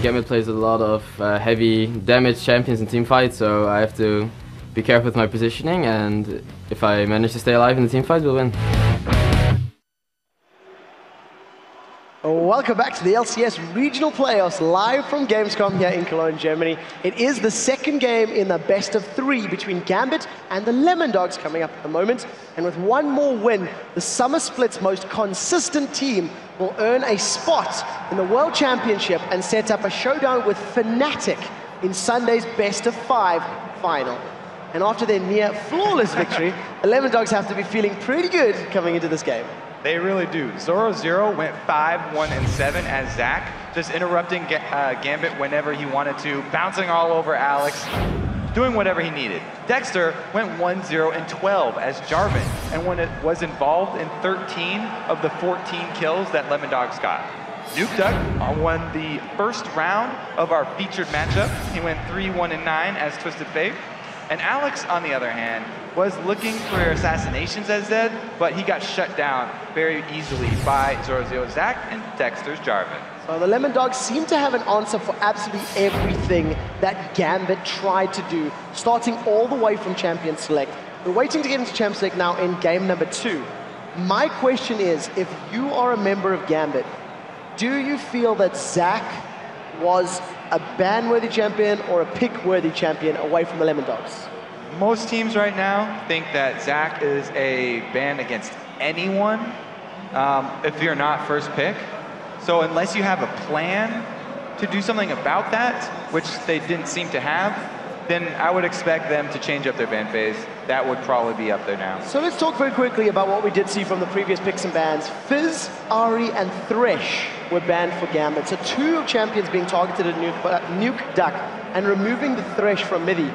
Gambit plays a lot of heavy damage champions in team fights, so I have to be careful with my positioning, and if I manage to stay alive in the team fight, we'll win. Welcome back to the LCS Regional Playoffs, live from Gamescom here in Cologne, Germany. It is the second game in the best of three between Gambit and the Lemon Dogs coming up at the moment. And with one more win, the Summer Split's most consistent team will earn a spot in the World Championship and set up a showdown with Fnatic in Sunday's best of five final. And after their near flawless victory, the Lemon Dogs have to be feeling pretty good coming into this game. They really do. Zoro went 5-1-7 as Zach, just interrupting Gambit whenever he wanted to, bouncing all over Alex, doing whatever he needed. Dexter went 1-0-12 as Jarvan, and was involved in 13 of the 14 kills that Lemon Dogs got. Nuke Duck won the first round of our featured matchup. He went 3-1-9 as Twisted Fate. And Alex, on the other hand, was looking for assassinations as Zed, but he got shut down very easily by Zoro Zach and Dexter's Jarvan. So the Lemon Dogs seem to have an answer for absolutely everything that Gambit tried to do, starting all the way from Champion Select. We're waiting to get into Champion Select now in game number 2. My question is, if you are a member of Gambit, do you feel that Zach was a ban-worthy champion or a pick-worthy champion away from the Lemon Dogs? Most teams right now think that Zach is a ban against anyone if you're not first pick. So unless you have a plan to do something about that, which they didn't seem to have, then I would expect them to change up their ban phase. That would probably be up there now. So let's talk very quickly about what we did see from the previous picks and bans. Fizz, Ari, and Thresh were banned for Gambit. So 2 champions being targeted at Nuke Duck and removing the Thresh from Midi.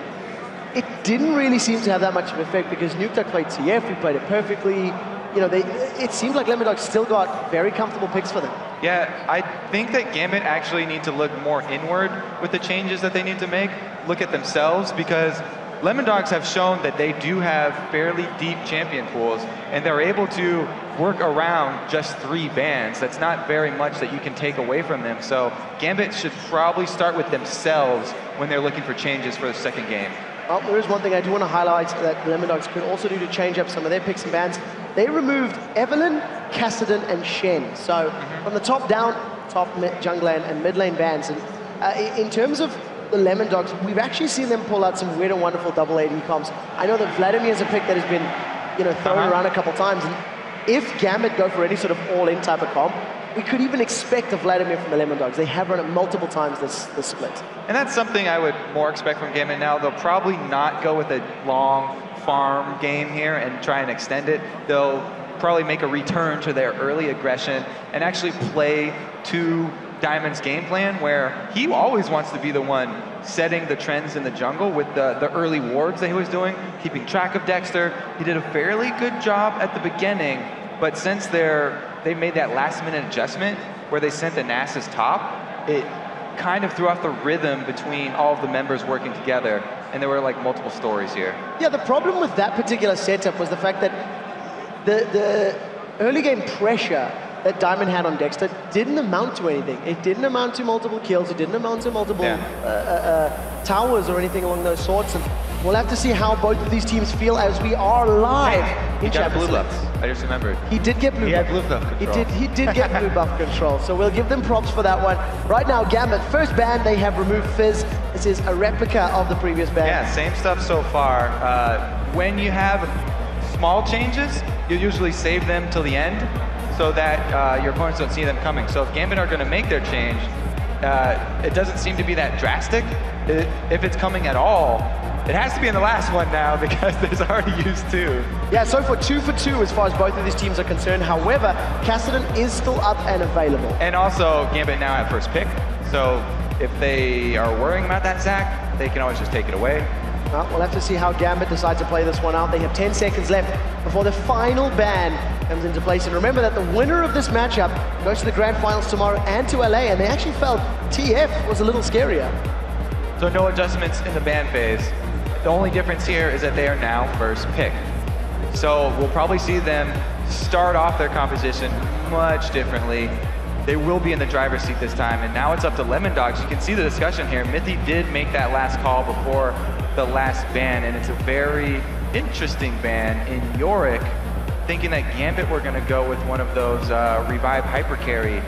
It didn't really seem to have that much of an effect because Nuke Duck played TF, we played it perfectly. You know, it seems like Lemon Dogs still got very comfortable picks for them. Yeah, I think that Gambit actually need to look more inward with the changes that they need to make, look at themselves, because Lemon Dogs have shown that they do have fairly deep champion pools, and they're able to work around just 3 bans. That's not very much that you can take away from them. So Gambit should probably start with themselves when they're looking for changes for the second game. Well, there is one thing I do want to highlight that Lemon Dogs could also do to change up some of their picks and bans. They removed Evelyn, Kassadin, and Shen. So from the top down, top jungler and mid lane bans. And in terms of the Lemon Dogs, we've actually seen them pull out some weird and wonderful double AD comps. I know that Vladimir is a pick that has been, thrown around a couple times. And if Gambit go for any sort of all-in type of comp, we could even expect a Vladimir from the Lemon Dogs. They have run it multiple times this split. And that's something I would more expect from Gambit now. They'll probably not go with a long farm game here and try and extend it. They'll probably make a return to their early aggression and actually play to Diamond's game plan, where he always wants to be the one setting the trends in the jungle with the early wards that he was doing, keeping track of Dexter. He did a fairly good job at the beginning, but since they made that last-minute adjustment where they sent the Nasus top, it kind of threw off the rhythm between all of the members working together, and there were like multiple stories here. Yeah, the problem with that particular setup was the fact that the early game pressure that Diamond had on Dexter didn't amount to anything. It didn't amount to multiple kills, it didn't amount to multiple towers or anything along those sorts. And we'll have to see how both of these teams feel as we are live in Champions League. I just remembered. He did get blue buff. Blue buff control. He did get blue buff control. So we'll give them props for that one. Right now, Gambit, first ban, they have removed Fizz. This is a replica of the previous ban. Yeah, same stuff so far. When you have small changes, you usually save them till the end so that your opponents don't see them coming. So if Gambit are going to make their change, it doesn't seem to be that drastic. If it's coming at all, it has to be in the last one now because there's already used 2. Yeah, so for 2 for 2 as far as both of these teams are concerned. However, Kassadin is still up and available. And also, Gambit now at first pick. So if they are worrying about that Zach, they can always just take it away. Well, we'll have to see how Gambit decide to play this one out. They have 10 seconds left before the final ban comes into place. And remember that the winner of this matchup goes to the grand finals tomorrow and to LA, and they actually felt TF was a little scarier. So no adjustments in the ban phase. The only difference here is that they are now first pick. So we'll probably see them start off their composition much differently. they will be in the driver's seat this time, and now it's up to Lemon Dogs. You can see the discussion here. Mythy did make that last call before the last ban, and it's a very interesting ban in Yorick, thinking that Gambit were going to go with one of those Revive Hypercarry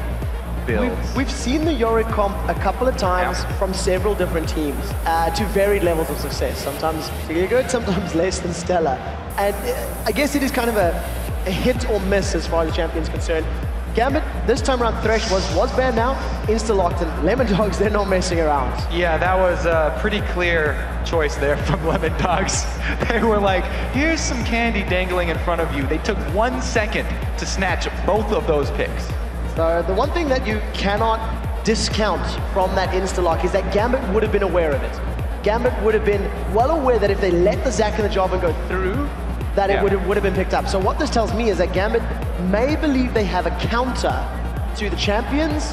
builds. We've seen the Yorick comp a couple of times from several different teams to varied levels of success. Sometimes really good, sometimes less than stellar. And I guess it is kind of a hit or miss as far as the champion's concerned. Gambit, this time around, Thresh was banned now, insta-locked, and Lemon Dogs, they're not messing around. Yeah, that was a pretty clear choice there from Lemon Dogs. They were like, here's some candy dangling in front of you. They took 1 second to snatch both of those picks. So the one thing that you cannot discount from that insta-lock is that Gambit would have been aware of it. Gambit would have been well aware that if they let the Zac and the Jarvan go through, that it would have been picked up. So what this tells me is that Gambit may believe they have a counter to the champions,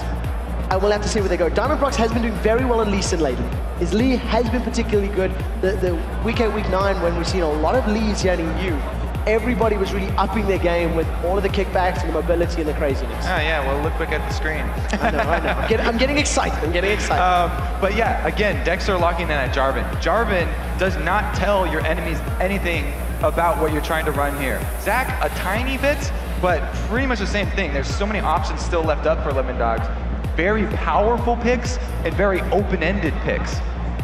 and we'll have to see where they go. Diamondprox has been doing very well in Lee Sin lately. His Lee has been particularly good. The week 8, week 9, when we've seen a lot of Lees here in EU, everybody was really upping their game with all of the kickbacks and the mobility and the craziness. Oh yeah, well look at the screen. I know. I'm getting excited. But yeah, again, Dexter locking in at Jarvan. Jarvan does not tell your enemies anything about what you're trying to run here. Zac, a tiny bit, but pretty much the same thing. There's so many options still left up for Lemon Dogs. Very powerful picks and very open-ended picks.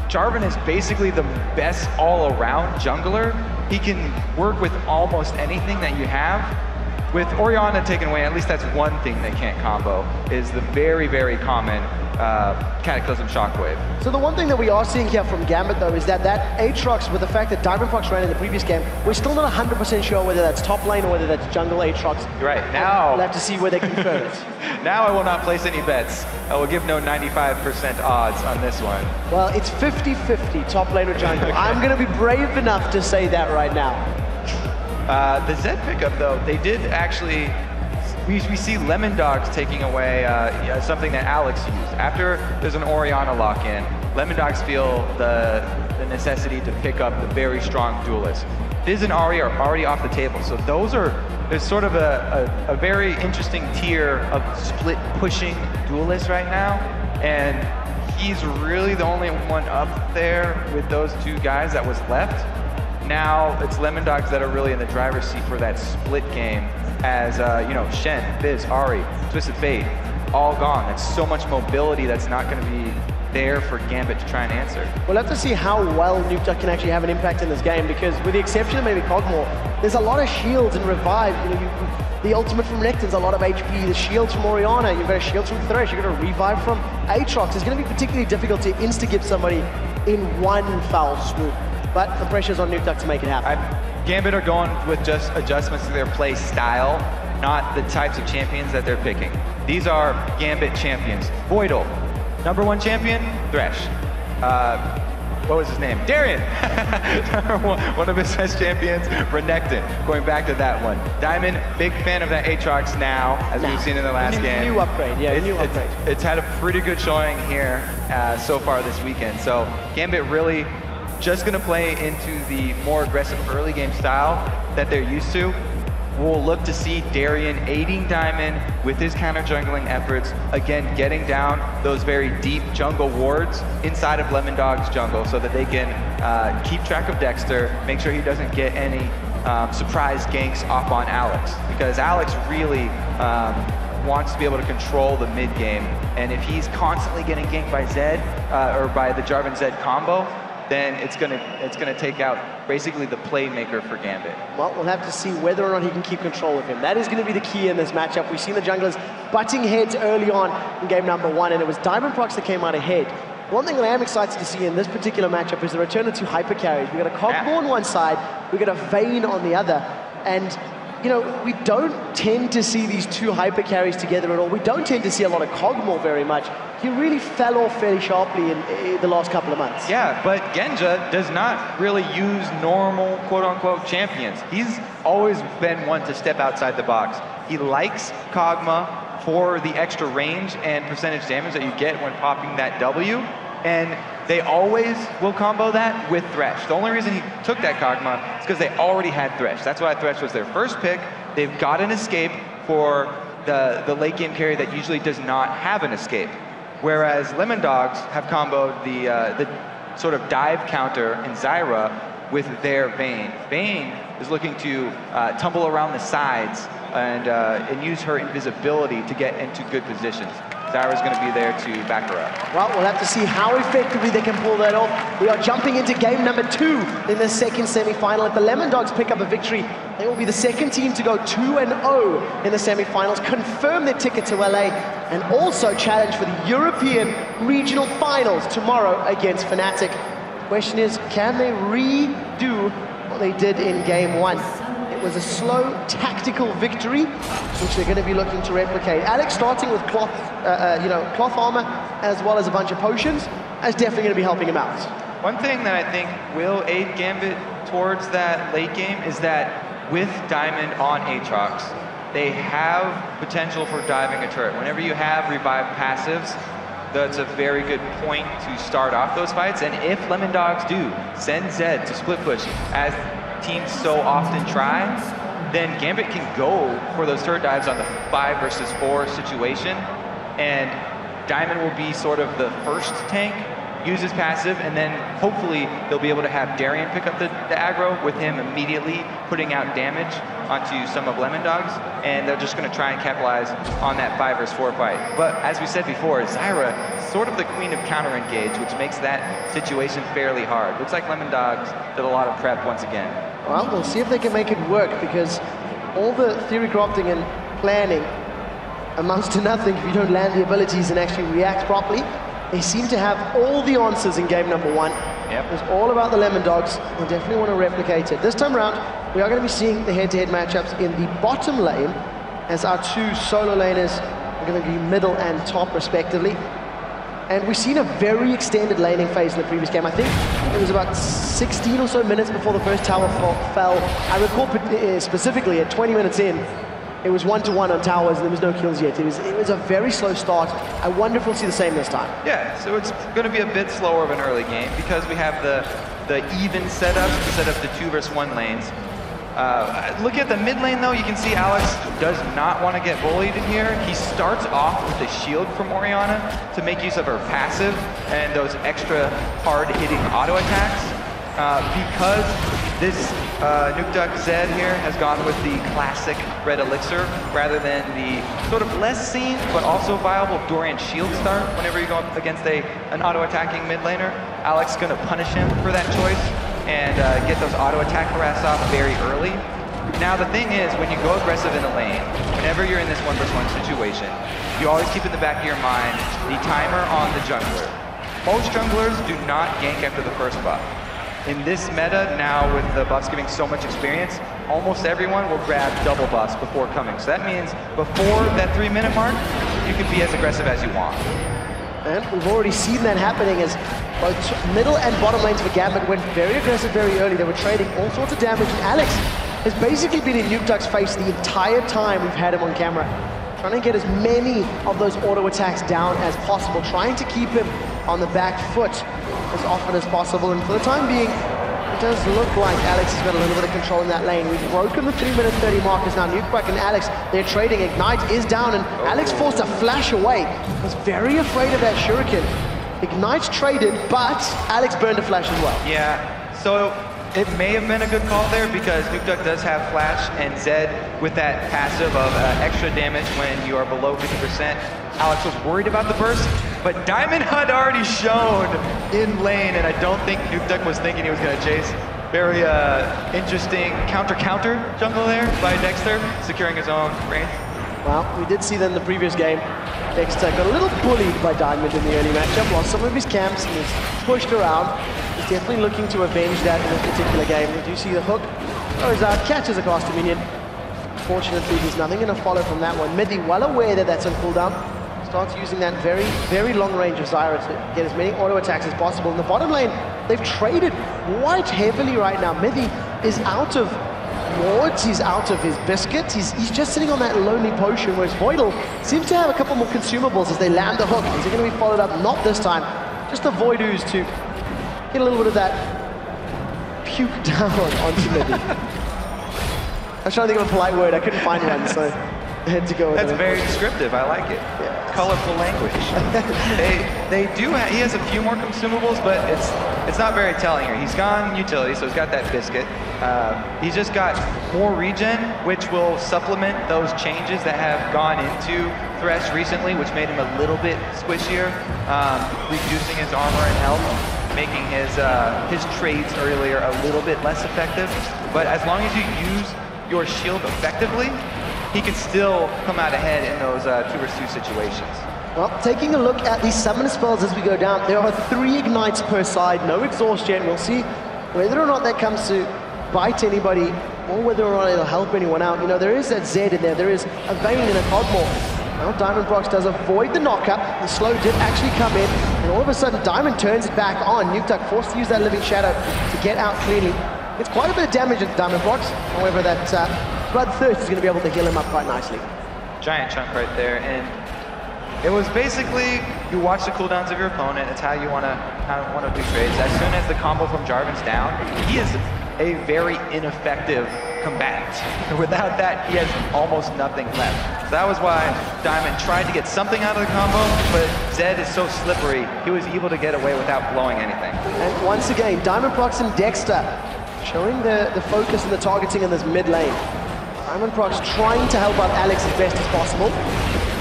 Jarvan is basically the best all-around jungler. He can work with almost anything that you have. With Orianna taken away, at least that's one thing they can't combo, is the very, very common Cataclysm Shockwave. So the one thing that we are seeing here from Gambit, though, is that Aatrox, with the fact that Diamondprox ran in the previous game, we're still not 100% sure whether that's top lane or whether that's jungle Aatrox. Right, now... We'll have to see where they confirm it. Now I will not place any bets. I will give no 95% odds on this one. Well, it's 50-50, top lane or jungle. Okay. I'm going to be brave enough to say that right now. The Zed pickup, though, they did actually... We see Lemon Dogs taking away something that Alex used. After there's an Orianna lock-in, Lemon Dogs feel the necessity to pick up the very strong duelists. Fizz and Ahri are already off the table, so there's sort of a very interesting tier of split pushing duelists right now, and he's really the only one up there with those two guys that was left. Now it's Lemon Dogs that are really in the driver's seat for that split game, as you know, Shen, Fizz, Ahri, Twisted Fate, all gone. That's so much mobility that's not going to be there for Gambit to try and answer. We'll have to see how well Nukeduck can actually have an impact in this game, because with the exception of maybe Cogmore, there's a lot of shields and revive. You know, the ultimate from Nectar's a lot of HP, the shields from Orianna, you've got a shield from Thresh, you've got a revive from Aatrox. It's going to be particularly difficult to insta-give somebody in one foul swoop, but the pressure's on Nukeduck to make it happen. Gambit are going with just adjustments to their play style, not the types of champions that they're picking. These are Gambit champions. Voidal, #1 champion, Thresh. What was his name? Darien! one of his best champions, Renekton. Going back to that one. Diamond, big fan of that Aatrox now, as we've seen in the last game. New upgrade, yeah, new upgrade. It's had a pretty good showing here so far this weekend. So Gambit really just going to play into the more aggressive early game style that they're used to. We'll look to see Darien aiding Diamond with his counter jungling efforts, again getting down those very deep jungle wards inside of Lemon Dog's jungle so that they can keep track of Dexter, make sure he doesn't get any surprise ganks off on Alex, because Alex really wants to be able to control the mid game, and if he's constantly getting ganked by Zed or by the Jarvan Zed combo, then it's gonna take out basically the playmaker for Gambit. Well, we'll have to see whether or not he can keep control of him. That is going to be the key in this matchup. We've seen the junglers butting heads early on in game #1, and it was Diamondprox that came out ahead. One thing that I am excited to see in this particular matchup is the return of two hyper carries. We've got a Cogmore on one side, we've got a Vayne on the other, and you know, we don't tend to see these two hyper carries together at all. We don't tend to see a lot of Cogmore very much. He really fell off fairly sharply in the last couple of months. Yeah, but Genja does not really use normal quote-unquote champions. He's always been one to step outside the box. He likes Kog'Maw for the extra range and percentage damage that you get when popping that W, and they always will combo that with Thresh. The only reason he took that Kog'Maw is because they already had Thresh. That's why Thresh was their first pick. They've got an escape for the late game carry that usually does not have an escape. Whereas Lemon Dogs have comboed the sort of dive counter in Zyra with their Vayne. Vayne is looking to tumble around the sides and use her invisibility to get into good positions. Zyra's going to be there to back her up. Well, we'll have to see how effectively they can pull that off. We are jumping into game number 2 in the second semi-final. If the Lemon Dogs pick up a victory, they will be the second team to go 2-0 in the semi-finals, confirm their ticket to LA, and also challenge for the European Regional Finals tomorrow against Fnatic. The question is, can they redo what they did in game 1? It was a slow, tactical victory, which they're going to be looking to replicate. Alex starting with cloth, cloth armor, as well as a bunch of potions, is definitely going to be helping him out. One thing that I think will aid Gambit towards that late game is that with Diamond on Aatrox, they have potential for diving a turret. Whenever you have revived passives, that's a very good point to start off those fights. And if Lemon Dogs do send Zed to split push, as teams so often try, then Gambit can go for those turret dives on the 5 versus 4 situation, and Diamond will be sort of the first tank, use his passive, and then hopefully they'll be able to have Darian pick up the aggro with him immediately putting out damage onto some of Lemon Dogs, and they're just going to try and capitalize on that 5 versus 4 fight. But as we said before, Zyra is sort of the queen of counter-engage, which makes that situation fairly hard. Looks like Lemon Dogs did a lot of prep once again. Well, we'll see if they can make it work, because all the theory crafting and planning amounts to nothing if you don't land the abilities and actually react properly. They seem to have all the answers in game number 1. Yep. It was all about the Lemon Dogs. They definitely want to replicate it. This time around, we are going to be seeing the head-to-head matchups in the bottom lane, as our 2 solo laners are going to be middle and top respectively. And we've seen a very extended laning phase in the previous game. I think it was about 16 or so minutes before the first tower fell. I recall specifically at 20 minutes in, it was 1-1 on towers, and there was no kills yet. It was a very slow start. I wonder if we'll see the same this time. Yeah, so it's going to be a bit slower of an early game because we have the even setups to set up the 2 versus 1 lanes. Look at the mid lane though, you can see Alex does not want to get bullied in here. He starts off with the shield from Orianna to make use of her passive and those extra hard hitting auto attacks. Because this Nuke Duck Zed here has gone with the classic red elixir rather than the sort of less seen but also viable Dorian shield start whenever you go up against an auto attacking mid laner. Alex is going to punish him for that choice and get those auto attack harass off very early. Now the thing is, when you go aggressive in a lane, whenever you're in this 1 versus 1 situation, you always keep in the back of your mind the timer on the jungler. Most junglers do not gank after the first buff. In this meta, now with the buffs giving so much experience, almost everyone will grab double buffs before coming. So that means before that 3-minute mark, you can be as aggressive as you want. And we've already seen that happening as both middle and bottom lanes for Gambit went very aggressive very early. They were trading all sorts of damage, and Alex has basically been in Nuke Duck's face the entire time we've had him on camera, trying to get as many of those auto attacks down as possible, trying to keep him on the back foot as often as possible. And for the time being, it does look like Alex has got a little bit of control in that lane. We've broken the 3-minute 30 markers now. Nuke Duck and Alex, they're trading. Ignite is down, and Alex forced a flash away. Was very afraid of that shuriken. Ignite's traded, but Alex burned a flash as well. Yeah, so it may have been a good call there because Nuke Duck does have flash, and Zed with that passive of extra damage when you are below 50%. Alex was worried about the burst, but Diamond had already shown in lane, and I don't think Nuke Duck was thinking he was going to chase. Very interesting counter jungle there by Dexter, securing his own range. Well, we did see that in the previous game. Dexter got a little bullied by Diamond in the early matchup, lost some of his camps and was pushed around. He's definitely looking to avenge that in this particular game. We do see the hook goes out, catches a caster minion. Fortunately, there's nothing going to follow from that one. Midi, well aware that that's on cooldown, starts using that very, very long range of Zyra to get as many auto attacks as possible. In the bottom lane, they've traded quite heavily right now. Midi is out of wards, he's out of his biscuits, he's just sitting on that lonely potion, whereas Voidal seems to have a couple more consumables as they land the hook. Is it going to be followed up? Not this time. Just the Void Ooze to get a little bit of that puke down onto Midi. I was trying to think of a polite word, I couldn't find one, so had to go with That's it. very descriptive. I like it. Yeah. Colorful language. they do. He has a few more consumables, but it's not very telling here. He's gone utility, so he's got that biscuit. He's just got more regen, which will supplement those changes that have gone into Thresh recently, which made him a little bit squishier, reducing his armor and health, making his trades earlier a little bit less effective. But as long as you use your shield effectively, he can still come out ahead in those 2 vs 2 situations. Well, taking a look at these summon spells as we go down, there are 3 ignites per side, no exhaust yet. We'll see whether or not that comes to bite anybody or whether or not it'll help anyone out. You know, there is that Zed in there, there is a Vayne and a Cogmore. Now Diamond Prox does avoid the knockup. The slow did actually come in, and all of a sudden Diamond turns it back on. Nukeduck forced to use that Living Shadow to get out cleanly. It's quite a bit of damage at Diamond Prox. However, that Bloodthirst is going to be able to heal him up quite nicely. Giant chunk right there, and it was basically, you watch the cooldowns of your opponent. It's how you want to do trades. As soon as the combo from Jarvan's down, he is a very ineffective combatant. Without that, he has almost nothing left. So that was why Diamond tried to get something out of the combo, but Zed is so slippery, he was able to get away without blowing anything. And once again, Diamond Prox and Dexter showing the focus and the targeting in this mid lane. Diamond Prox trying to help out Alex as best as possible.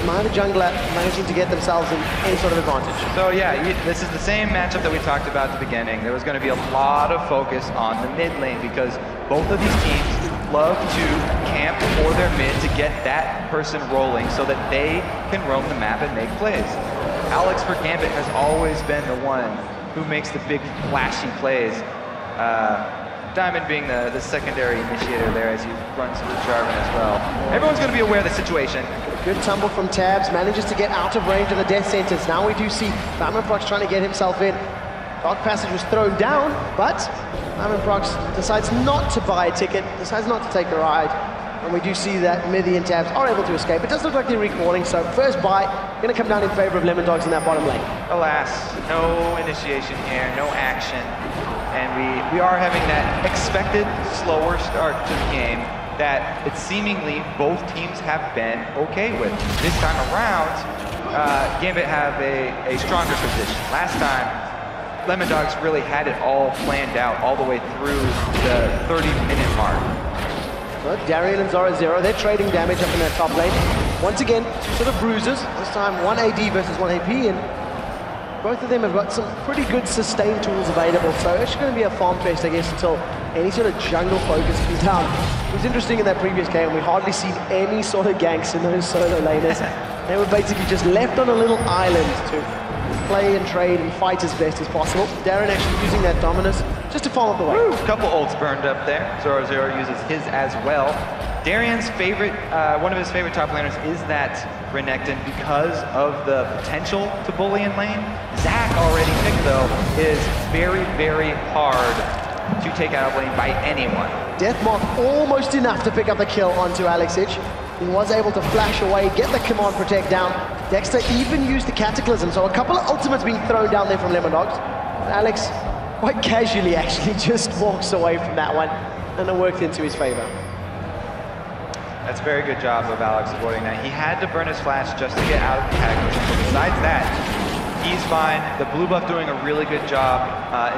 Neither jungler managing to get themselves in any sort of advantage. So yeah, this is the same matchup that we talked about at the beginning. There was going to be a lot of focus on the mid lane because both of these teams love to camp for their mid to get that person rolling so that they can roam the map and make plays. Alex for Gambit has always been the one who makes the big flashy plays. Diamond being the secondary initiator there as he runs into Jarvan as well. Everyone's going to be aware of the situation. Good tumble from Tabs, manages to get out of range of the death sentence. Now we do see Diamond Prox trying to get himself in. Dark Passage was thrown down, but Diamond Prox decides not to buy a ticket, decides not to take a ride. And we do see that Mithy and Tabs are able to escape. It does look like they're recalling, so first buy going to come down in favor of Lemon Dogs in that bottom lane. Alas, no initiation here, no action. And we are having that expected slower start to the game that it seemingly both teams have been okay with. This time around, Gambit have a stronger position. Last time, Lemon Dogs really had it all planned out all the way through the 30-minute mark. But Darian and Zora Zero, they're trading damage up in that top lane. Once again, two sort of bruisers. This time 1 AD versus 1 AP, and both of them have got some pretty good sustain tools available, so it's going to be a farm fest, I guess, until any sort of jungle focus comes down. It was interesting in that previous game, we hardly seen any sort of ganks in those solo laners. They were basically just left on a little island to play and trade and fight as best as possible. Darren actually using that Dominus just to follow up the way. A couple ults burned up there. Zora Zero uses his as well. Darian's favorite, one of his favorite top laners is that Renekton because of the potential to bully in lane. Zac already picked though is very, very hard to take out of lane by anyone. Deathmoth almost enough to pick up the kill onto Alexic. He was able to flash away, get the command protect down. Dexter even used the Cataclysm, so a couple of ultimates being thrown down there from Lemon Dogs. Alex, quite casually actually, just walks away from that one, and it worked into his favor. That's a very good job of Alex avoiding that. He had to burn his flash just to get out of the Cataclysm, but besides that, he's fine. The blue buff doing a really good job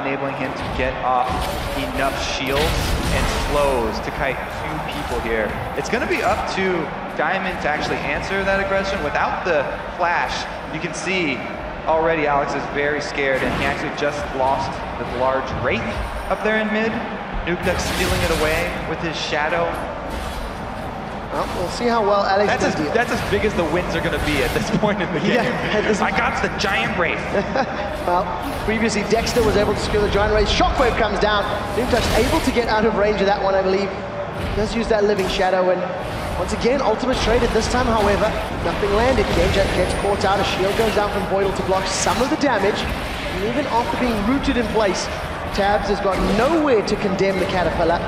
enabling him to get off enough shields and slows to kite 2 people here. It's going to be up to Diamond to actually answer that aggression. Without the flash, you can see already Alex is very scared, and he actually just lost the large Wraith up there in mid. Nukeduck stealing it away with his shadow. Well, we'll see how well Alex does deal. That's as big as the wins are going to be at this point in the game. Yeah, I got the giant Wraith. Well, previously Dexter was able to secure the giant Wraith. Shockwave comes down. Nukeduck's able to get out of range of that one, I believe. Does use that Living Shadow, and once again, ultimate's traded. This time, however, nothing landed. Genja gets caught out. A shield goes down from Voidal to block some of the damage. And even after being rooted in place, Tabs has got nowhere to condemn the Caterpillar.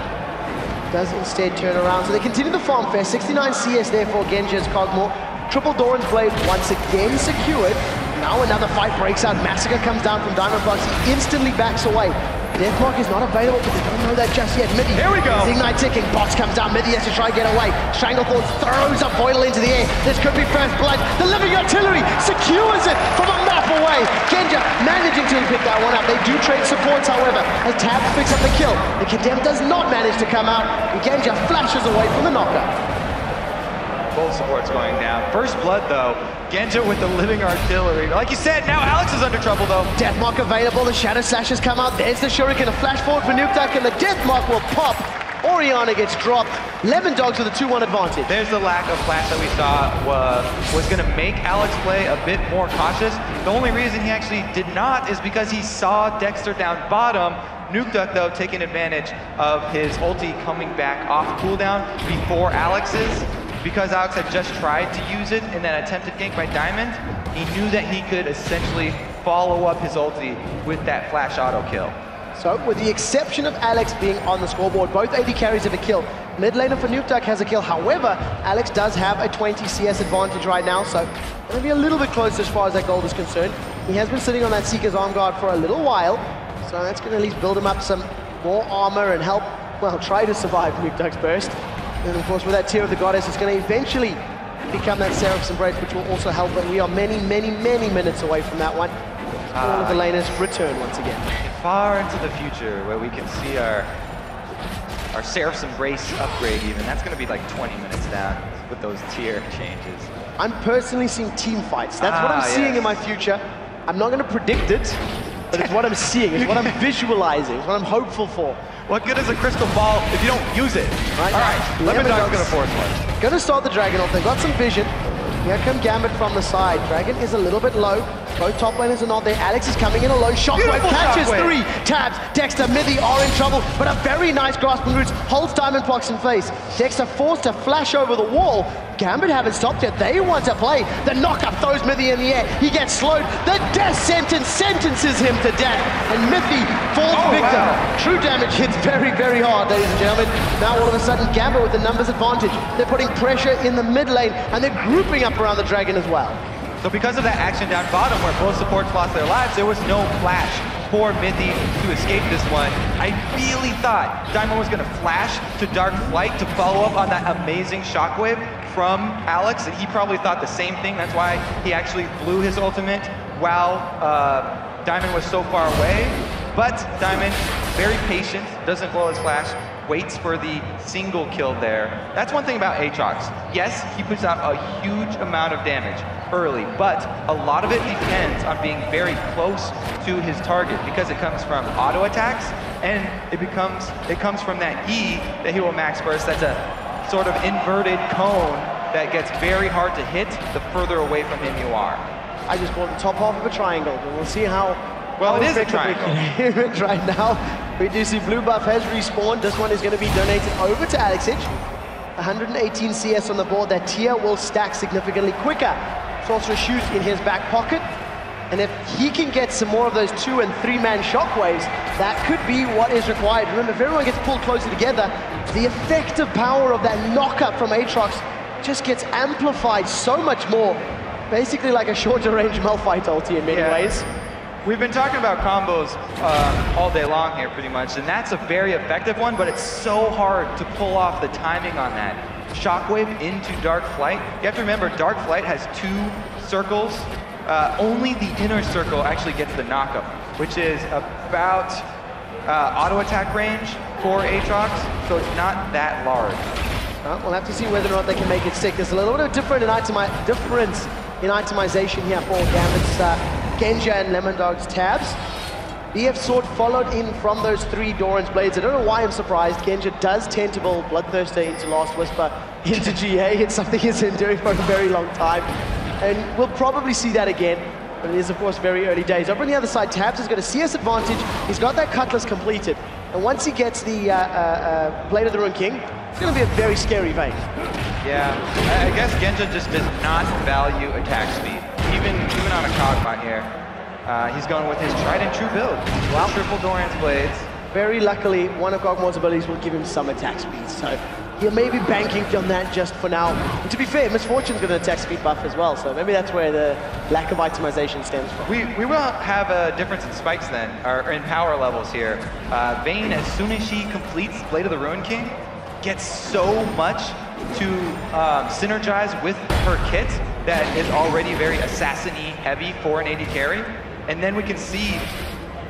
Does instead turn around. So they continue the farm fest. 69 CS there for Genja's Cogmore. Triple Doran's Blade once again secured. Now another fight breaks out. Massacre comes down from Diamond Prox. He instantly backs away. Deathmark is not available, but they don't know that just yet. Midi, here we go. Ignite ticking, box comes down, Midi has to try and get away. Stranglethorn throws a Voidal into the air. This could be first blood. The Living Artillery secures it from a map away. Genja managing to pick that one up. They do trade supports, however, as Tabs picks up the kill. The Condemned does not manage to come out, and Genja flashes away from the knocker. Both supports going down. First blood, though. Genja with the Living Artillery. Like you said, now Alex is under trouble, though. Deathmark available. The Shadow Slashes come out. There's the Shuriken. A flash forward for Nukeduck, and the Deathmark will pop. Orianna gets dropped. Lemondogs with a 2-1 advantage. There's the lack of flash that we saw was going to make Alex play a bit more cautious. The only reason he actually did not is because he saw Dexter down bottom. Nukeduck, though, taking advantage of his ulti coming back off cooldown before Alex's. Because Alex had just tried to use it in that attempted gank by Diamond, he knew that he could essentially follow up his ulti with that flash auto kill. So, with the exception of Alex being on the scoreboard, both AD carries have a kill. Mid laner for Nukeduck has a kill. However, Alex does have a 20 CS advantage right now, so going to be a little bit closer as far as that gold is concerned. He has been sitting on that Seeker's Arm Guard for a little while, so that's going to at least build him up some more armor and help, well, try to survive Nukeduck's burst. And of course, with that Tear of the Goddess, it's going to eventually become that Seraph's Embrace, which will also help, but we are many, many, many minutes away from that one. All of the laners return once again. Far into the future, where we can see our Seraph's Embrace upgrade even. That's going to be like 20 minutes down with those tier changes. I'm personally seeing team fights. That's what I'm seeing in my future. I'm not going to predict it, but it's what I'm seeing. It's what I'm visualizing. It's what I'm hopeful for. What good is a crystal ball if you don't use it? All right, Lemondog's going to force one. Going to start the Dragon off. They've got some vision. Here come Gambit from the side. Dragon is a little bit low. Both top laners are not there. Alex is coming in a low. Shockwave catches three. Tabs, Dexter, Midi are in trouble, but a very nice grasping roots holds Diamond Pox in face. Dexter forced to flash over the wall. Gambit haven't stopped yet. They want to play. The knockup throws Mithy in the air. He gets slowed. The death sentence sentences him to death. And Mithy falls victim. Wow. True damage hits very, very hard, ladies and gentlemen. Now all of a sudden, Gambit with the numbers advantage. They're putting pressure in the mid lane, and they're grouping up around the Dragon as well. So because of that action down bottom where both supports lost their lives, there was no flash for Mithy to escape this one. I really thought Diamond was going to flash to Dark Flight to follow up on that amazing shockwave from Alex, and he probably thought the same thing. That's why he actually blew his ultimate while Diamond was so far away. But Diamond, very patient, doesn't blow his flash, waits for the single kill there. That's one thing about Aatrox. Yes, he puts out a huge amount of damage early, but a lot of it depends on being very close to his target because it comes from auto attacks and it comes from that E that he will max burst. That's a sort of inverted cone that gets very hard to hit the further away from him you are. I just call it the top half of a triangle, but we'll see how well it is a triangle. Right now, we do see blue buff has respawned. This one is going to be donated over to Alexich. 118 CS on the board. That tier will stack significantly quicker. Sorcerer Shoot in his back pocket. And if he can get some more of those 2- and 3-man shockwaves, that could be what is required. Remember, if everyone gets pulled closer together, the effective power of that knockup from Aatrox just gets amplified so much more. Basically like a shorter range Malphite ulti in many ways. We've been talking about combos all day long here pretty much, and that's a very effective one, but it's so hard to pull off the timing on that. Shockwave into Dark Flight. You have to remember, Dark Flight has 2 circles. Only the inner circle actually gets the knockup, which is about auto attack range for Aatrox, so it's not that large. Well, we'll have to see whether or not they can make it stick. There's a little bit of difference in itemization here for Gambit's Genja and Lemondog's tabs. BF Sword followed in from those 3 Doran's Blades. I don't know why I'm surprised. Genja does tend to build Bloodthirster into Last Whisper into GA. It's something he's been doing for a very long time. And we'll probably see that again. But it is, of course, very early days. Over on the other side, Tabs has got a CS advantage. He's got that Cutlass completed. And once he gets the Blade of the Rune King, it's going to be a very scary Vayne. Yeah, I guess Genja just does not value attack speed. Even on a Cogma here, he's going with his tried and true build. Well, triple Doran's Blades. Very luckily, one of Gogmor's abilities will give him some attack speed, so he may be banking on that just for now. And to be fair, Misfortune's got an attack speed buff as well, so maybe that's where the lack of itemization stems from. We will have a difference in spikes then, or in power levels here. Vayne, as soon as she completes Blade of the Ruin King, gets so much to synergize with her kit that is already very assassin-y heavy for an AD carry. And then we can see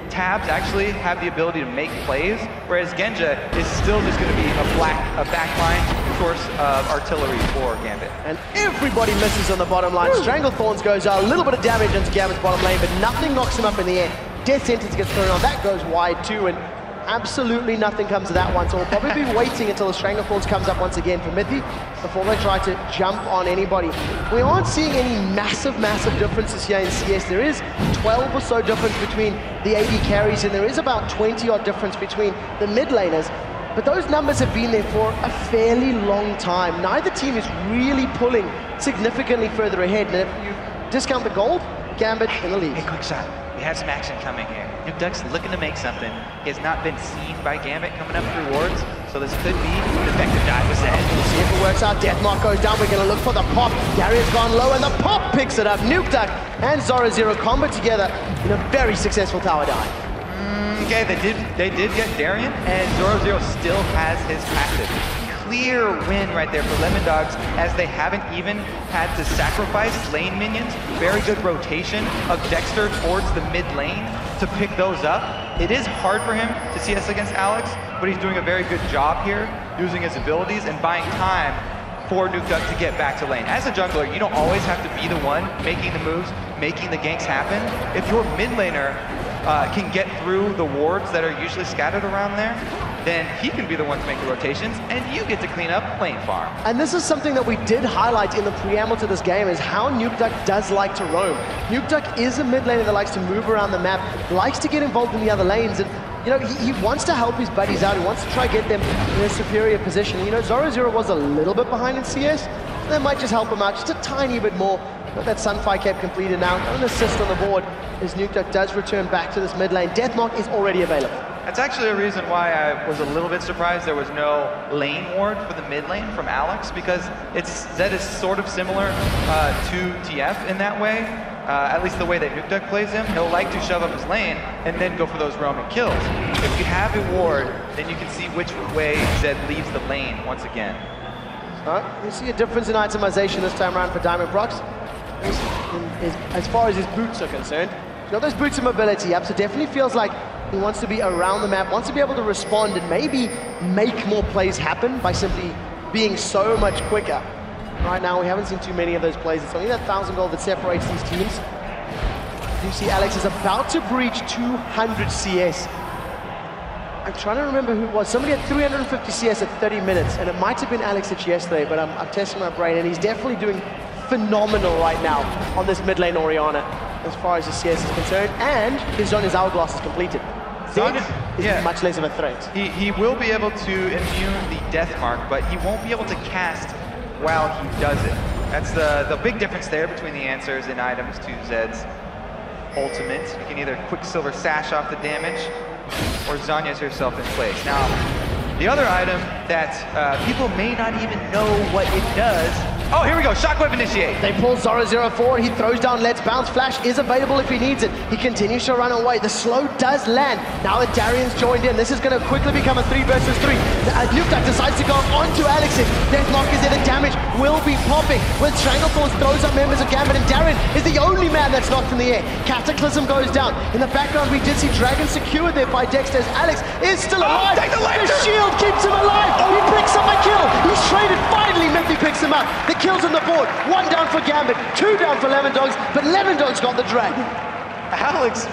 Tabs actually have the ability to make plays, whereas Genja is still just going to be a backline source of artillery for Gambit. And everybody misses on the bottom line. Stranglethorns goes out, a little bit of damage into Gambit's bottom lane, but nothing knocks him up in the end. Death Sentence gets thrown on, that goes wide too, and absolutely nothing comes of that one. So we'll probably be waiting until the Stranglethorns comes up once again for Mithy before they try to jump on anybody. We aren't seeing any massive differences here in CS. There is 12 or so difference between the AD carries, and there is about 20 odd difference between the mid laners. But those numbers have been there for a fairly long time. Neither team is really pulling significantly further ahead. And if you discount the gold, Gambit in the lead. Hey, quick shot. We have some action coming here. Nukeduck's looking to make something. He has not been seen by Gambit coming up through wards, so this could be an effective dive with Zed. We'll see if it works out. Deathmark goes down. We're going to look for the pop. Darian's gone low, and the pop picks it up. Nukeduck and Zoro Zero combo together in a very successful tower dive. Okay, they did get Darian, and Zoro Zero still has his passive. Clear win right there for Lemondogs, as they haven't even had to sacrifice lane minions. Very good rotation of Dexter towards the mid lane to pick those up. It is hard for him to CS against Alex, but he's doing a very good job here, using his abilities and buying time for Nukeduck to get back to lane. As a jungler, you don't always have to be the one making the moves, making the ganks happen. If your mid laner can get through the wards that are usually scattered around there, then he can be the one to make the rotations, and you get to clean up lane farm. And this is something that we did highlight in the preamble to this game, is how Nukeduck does like to roam. Nukeduck is a mid laner that likes to move around the map, likes to get involved in the other lanes, and you know, he wants to help his buddies out. He wants to try to get them in a superior position. You know, Zoro Zero was a little bit behind in CS. That might just help him out just a tiny bit more. Got that Sunfire Cape completed now. An assist on the board as Nukeduck does return back to this mid lane. Deathmark is already available. That's actually a reason why I was a little bit surprised there was no lane ward for the mid lane from Alex, because Zed is sort of similar to TF in that way. At least the way that Nukeduck plays him, he'll like to shove up his lane and then go for those roaming kills. If you have a ward, then you can see which way Zed leaves the lane once again. You see a difference in itemization this time around for Diamond Prox. As far as his boots are concerned, he's got those boots of mobility up, so definitely feels like he wants to be around the map, wants to be able to respond and maybe make more plays happen by simply being so much quicker. Right now, we haven't seen too many of those plays. It's only that 1,000 gold that separates these teams. You see Alex is about to breach 200 CS. I'm trying to remember who it was. Somebody had 350 CS at 30 minutes, and it might have been Alex yesterday, but I'm testing my brain, and he's definitely doing phenomenal right now on this mid lane Orianna, as far as the CS is concerned, and his Zhonya's Hourglass is completed. Zed is much less of a threat. He will be able to immune the death mark, but he won't be able to cast while he does it. That's the big difference there between the answers and items to Zed's ultimate. You can either Quicksilver Sash off the damage, or Zhonya's herself in place. Now, the other item that people may not even know what it does. Oh, here we go, Shockwave Initiate. They pull Zoro Zero forward, he throws down Let's Bounce. Flash is available if he needs it. He continues to run away. The slow does land. Now that Darian's joined in, this is going to quickly become a 3 versus 3. Nukeduck decides to go onto Alexis. Deathmark is there, the damage will be popping. When Stranglethorns throws up members of Gambit, and Darian is the only man that's knocked in the air. Cataclysm goes down. In the background, we did see Dragon secured there by Dexter, as Alex is still alive. The shield keeps him alive. He picks up a kill. He's traded. Finally, Mithy picks him up. The kills on the board. 1 down for Gambit, 2 down for Lemondogs, but Lemondogs got the drag. Alex,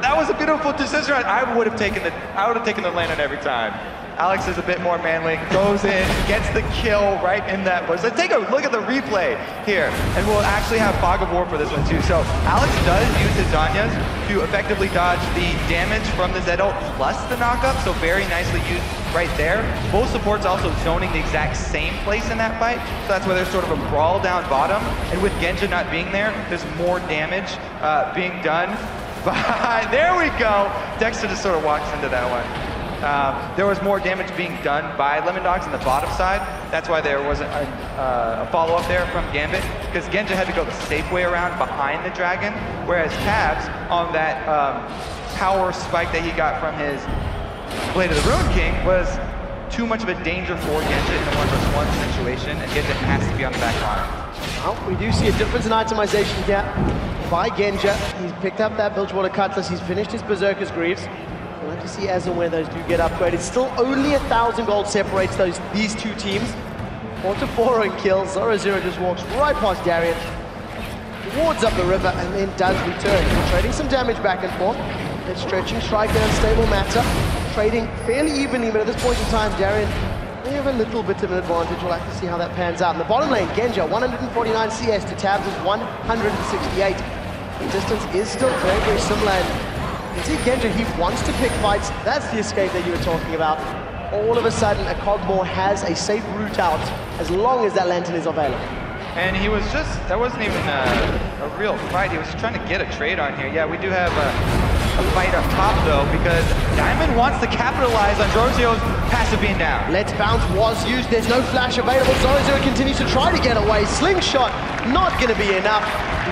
that was a beautiful decision. I would have taken the lane on every time. Alex is a bit more manly, goes in, gets the kill right in that bush. Let's take a look at the replay here, and we'll actually have Fog of War for this one too. So Alex does use his Zhonya's to effectively dodge the damage from the Zed ult plus the knockup, so very nicely used right there. Both supports also zoning the exact same place in that fight, so that's why there's sort of a brawl down bottom, and with Genja not being there, there's more damage being done. There we go! Dexter just sort of walks into that one. There was more damage being done by Lemondogs on the bottom side. That's why there wasn't a follow-up there from Gambit. because Genja had to go the safe way around behind the dragon, whereas Tabs, on that power spike that he got from his Blade of the Ruin King, was too much of a danger for Genja in a 1v1 situation, and Genja has to be on the back line. Well, we do see a difference in itemization here by Genja. He's picked up that Bilgewater Cutlass, he's finished his Berserker's Greaves. We'll have to see as and when those do get upgraded. Still only 1,000 gold separates these two teams. 4-4 in kills. Zoro just walks right past Darien, wards up the river, and then does return. Trading some damage back and forth. Then stretching strike and unstable matter. Trading fairly evenly, but at this point in time, Darien may have a little bit of an advantage. We'll have to see how that pans out. In the bottom lane, Genja, 149 CS to Tabs' 168. The distance is still very, very similar. You see Genja, he wants to pick fights. That's the escape that you were talking about. All of a sudden, a Cogmore has a safe route out as long as that lantern is available. And he was just, that wasn't even a real fight. He was trying to get a trade on here. Yeah, we do have a fight up top though, because Diamond wants to capitalize on Zorozio's passive being down. Let's Bounce was used, there's no flash available. Zorozio continues to try to get away. Slingshot, not gonna be enough.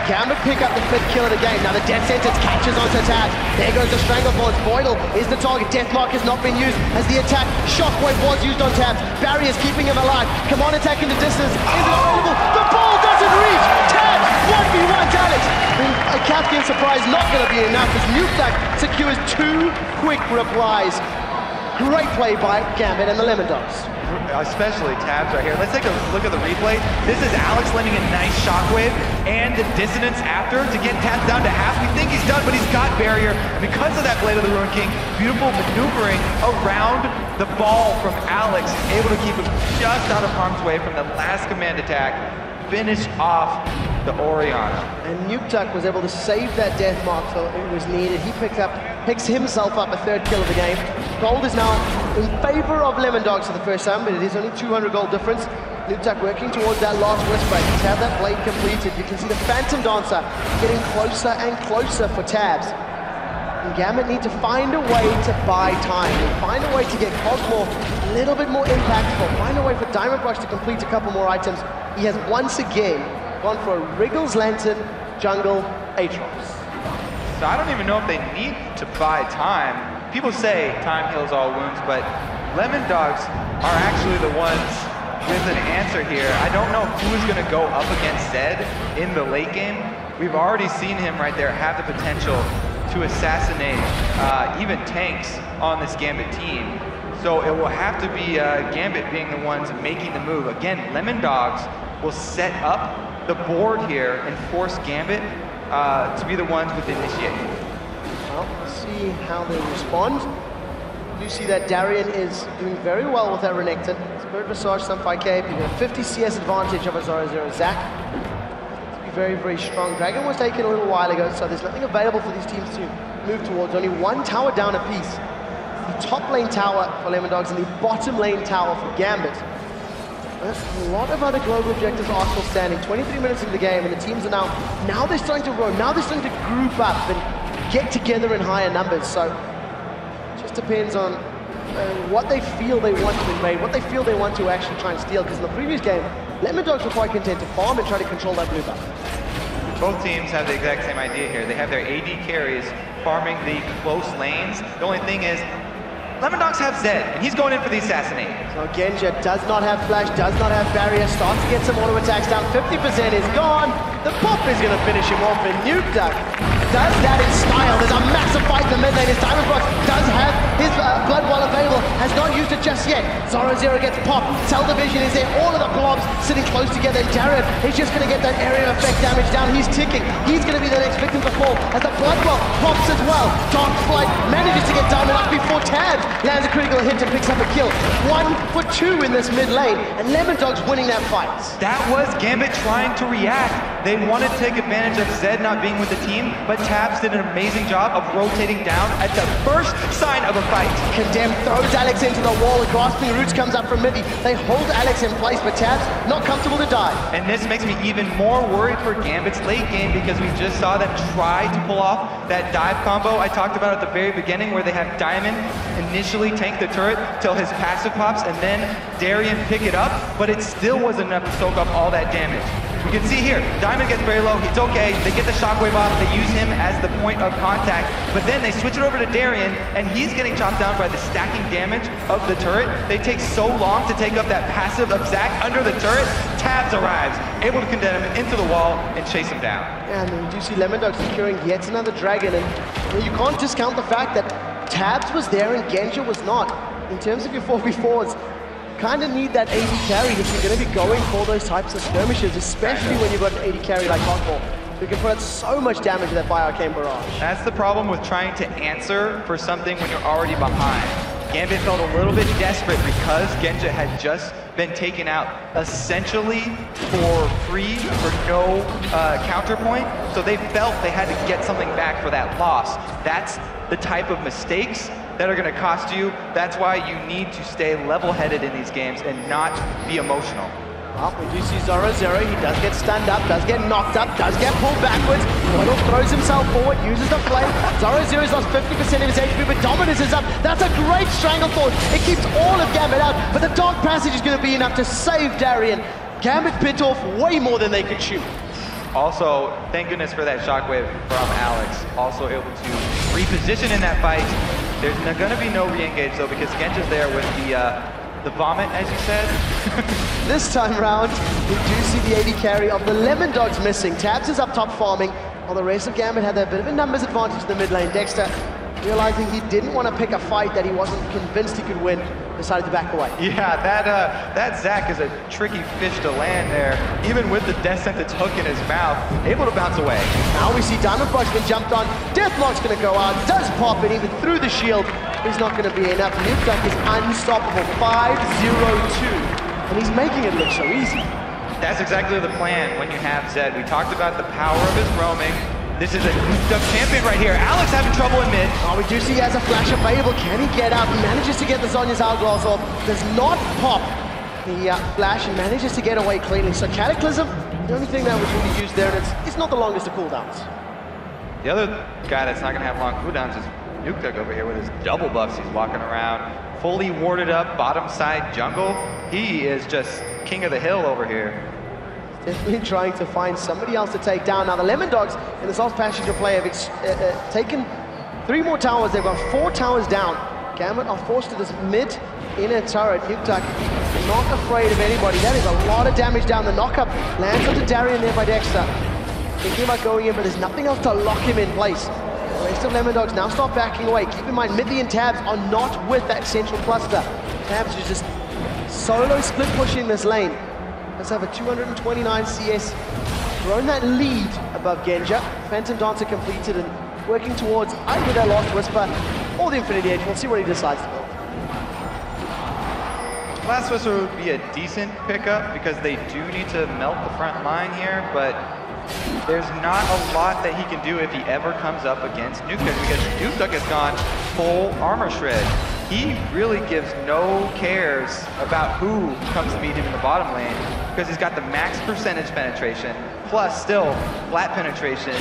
Gambit pick up the 5th kill of the game. Now the Death Sentence catches onto Tabs. There goes the Strangleforce. Voidal is the target. Deathmark has not been used as the attack. Shockwave was used on Tabs. Barriers keeping him alive. Command attack into distance. Is it available? The ball doesn't reach. Tabs 1v1 Alex. A Kafkian surprise not going to be enough as Nukeduck secures 2 quick replies. Great play by Gambit and the Lemon Dogs. Especially Tabs right here. Let's take a look at the replay. This is Alex landing a nice shockwave and the dissonance after to get Tabs down to half. We think he's done, but he's got barrier. And because of that Blade of the Ruin King, beautiful maneuvering around the ball from Alex, able to keep him just out of harm's way from the last command attack. Finish off the Orianna. And Nukeduck was able to save that death mark so it was needed. He picks himself up a 3rd kill of the game. Gold is now in favor of Lemon Dogs for the first time, but it is only 200 gold difference. Nukeduck working towards that last Whisper. He's had that blade completed. You can see the Phantom Dancer getting closer and closer for Tabs. And Gambit need to find a way to buy time, and find a way to get Cosmore a little bit more impactful, find a way for Diamond Brush to complete a couple more items. He has once again gone for a Wriggles Lantern, Jungle, Aatrox. So I don't even know if they need to buy time. People say time heals all wounds, but Lemon Dogs are actually the ones with an answer here. I don't know who's going to go up against Zed in the late game. We've already seen him right there have the potential to assassinate even tanks on this Gambit team. So it will have to be Gambit being the ones making the move. Again, Lemon Dogs will set up the board here and force Gambit to be the ones with the initiate. Well, let's see how they respond. You see that Darien is doing very well with that Renekton. Spirit Visage, some 5k, you got a 50 CS advantage of a Zoro Zac. Very, very strong. Dragon was taken a little while ago, so there's nothing available for these teams to move towards. Only 1 tower down apiece. The top lane tower for Lemon Dogs and the bottom lane tower for Gambit. But a lot of other global objectives are still standing. 23 minutes into the game, and the teams are now they're starting to roam. Now they're starting to group up and get together in higher numbers. So it just depends on what they feel they want to invade, what they feel they want to actually try and steal. Because in the previous game, Lemon Dogs were quite content to farm and try to control that blue buff. Both teams have the exact same idea here. They have their AD carries farming the close lanes. The only thing is, Lemon Dogs have Zed, and he's going in for the assassinate. So Genja does not have flash, does not have barrier, starts to get some auto attacks down. 50% is gone. The pop is going to finish him off, and Nukeduck does that in style. There's a massive fight in the mid lane. His Diamond Brush does have his Blood Wall available, has not used it just yet. Zoro gets popped. Cell Division is there. All of the blobs sitting close together. And Jared is just going to get that area effect damage down. He's ticking. He's going to be the next victim to fall as the Blood Wall pops as well. Dark Flight manages to get Diamond up before Tabs lands a critical hit and picks up a kill. 1 for 2 in this mid lane, and Lemon Dogs winning that fight. That was Gambit trying to react. They wanted to take advantage of Zed not being with the team, but Tabs did an amazing job of rotating down at the first sign of a fight. Condemned throws Alex into the wall. A grasping roots comes up from Midi. They hold Alex in place, but Tabs not comfortable to die. And this makes me even more worried for Gambit's late game because we just saw them try to pull off that dive combo I talked about at the very beginning where they have Diamond initially tank the turret till his passive pops and then Darien pick it up, but it still wasn't enough to soak up all that damage. You can see here, Diamond gets very low, he's okay, they get the shockwave off, they use him as the point of contact, but then they switch it over to Darian, and he's getting chopped down by the stacking damage of the turret. They take so long to take up that passive of Zac under the turret. Tabs arrives, able to condemn him into the wall and chase him down. Yeah, and then you do see Lemondog securing yet another dragon, and you can't discount the fact that Tabs was there and Genja was not. In terms of your 4v4s, kind of need that AD carry if you're going to be going for those types of skirmishes, especially when you've got an AD carry like Hotball. You can put out so much damage with that Bio-Arcane Barrage. That's the problem with trying to answer for something when you're already behind. Gambit felt a little bit desperate because Genja had just been taken out essentially for free, for no counterpoint. So they felt they had to get something back for that loss. That's the type of mistakes that are going to cost you. That's why you need to stay level-headed in these games and not be emotional. Well, we do see Zoro0. He does get stunned up, does get knocked up, does get pulled backwards. Waddle throws himself forward, uses the flame. Zoro0's lost 50% of his HP, but Dominus is up. That's a great Stranglethorn. It keeps all of Gambit out, but the Dark Passage is going to be enough to save Darian. Gambit bit off way more than they could chew. Also, thank goodness for that shockwave from Alex. Also able to reposition in that fight. There's going to be no re-engage though, because Genja's there with the vomit, as you said. This time round, we do see the AD carry of the Lemondogs missing. Tabs is up top farming, while the rest of Gambit had a bit of a numbers advantage in the mid lane. Dexter, realizing he didn't want to pick a fight that he wasn't convinced he could win, decided to back away. Yeah, that Zac is a tricky fish to land there. Even with the death sentence hook in his mouth, able to bounce away. Now we see Diamondbug's been jumped on. Deathlock's going to go out, does pop it even through the shield. He's not going to be enough. Nukeduck is unstoppable, 5-0-2. And he's making it look so easy. That's exactly the plan when you have Zed. We talked about the power of his roaming. This is a Nukeduck champion right here. Alex having trouble in mid. Oh, we do see he has a flash available. Can he get out? He manages to get the Zhonya's hourglass off. Does not pop the flash and manages to get away cleanly. So Cataclysm, the only thing that was really used there, and it's not the longest of cooldowns. The other guy that's not going to have long cooldowns is Nukeduck over here with his double buffs. He's walking around, fully warded up, bottom side jungle. He is just king of the hill over here. Definitely trying to find somebody else to take down. Now the Lemondogs in the soft passenger play have taken 3 more towers. They've got 4 towers down. Gambit are forced to this mid inner turret. Nukeduck not afraid of anybody. That is a lot of damage down. The knockup lands onto Darian there by Dexter. Thinking about going in, but there's nothing else to lock him in place. The rest of Lemondogs now start backing away. Keep in mind, Midley and Tabs are not with that central cluster. Tabs is just solo split pushing this lane. Let's have a 229 CS. Thrown that lead above Genja. Phantom Dancer completed and working towards either their Last Whisper or the Infinity Edge. We'll see what he decides to build. Last Whisper would be a decent pickup because they do need to melt the front line here, but there's not a lot that he can do if he ever comes up against Nukeduck, because Nukeduck has gone full armor shred. He really gives no cares about who comes to meet him in the bottom lane, because he's got the max percentage penetration, plus still flat penetration